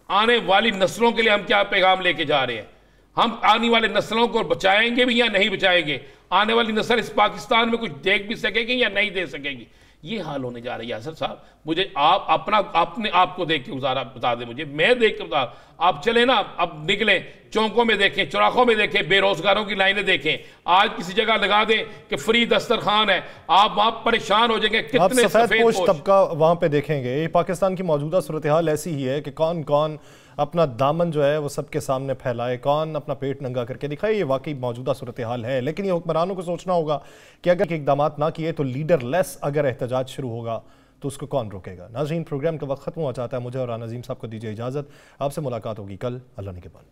आने वाली नस्लों के लिए हम क्या पैगाम लेके जा रहे हैं, हम आने वाली नस्लों को बचाएंगे भी या नहीं बचाएंगे, आने वाली नस्ल इस पाकिस्तान में कुछ देख भी सकेगी या नहीं दे सकेगी। ये हाल होने जा रही है यासिर साहब। मुझे आप अपने आप को देख के गुजारा बता दें, मुझे मैं देख के बता। आप चले ना, अब निकलें, चौकों में देखें, चौराहों में देखें, बेरोजगारों की लाइनें देखें। आज किसी जगह लगा दें कि फ्री दस्तरखान है, आप वहां परेशान हो जाएंगे। कितने सफेदपोश तबका वहां पे देखेंगे। ये पाकिस्तान की मौजूदा सूरत हाल ऐसी ही है कि कौन कौन अपना दामन जो है वो सबके सामने फैलाए, कौन अपना पेट नंगा करके दिखाए। ये वाकई मौजूदा सूरत हाल है, लेकिन ये हुक्मरानों को सोचना होगा कि अगर इकदाम ना किए तो लीडर लेस अगर एहतजाज शुरू होगा तो उसको कौन रोकेगा। नाज़रीन, प्रोग्राम का वक्त खत्म हो जाता है। मुझे और नज़ीम साहब को दीजिए इजाज़त। आपसे मुलाकात होगी कल, अल्लाह ने के बाद।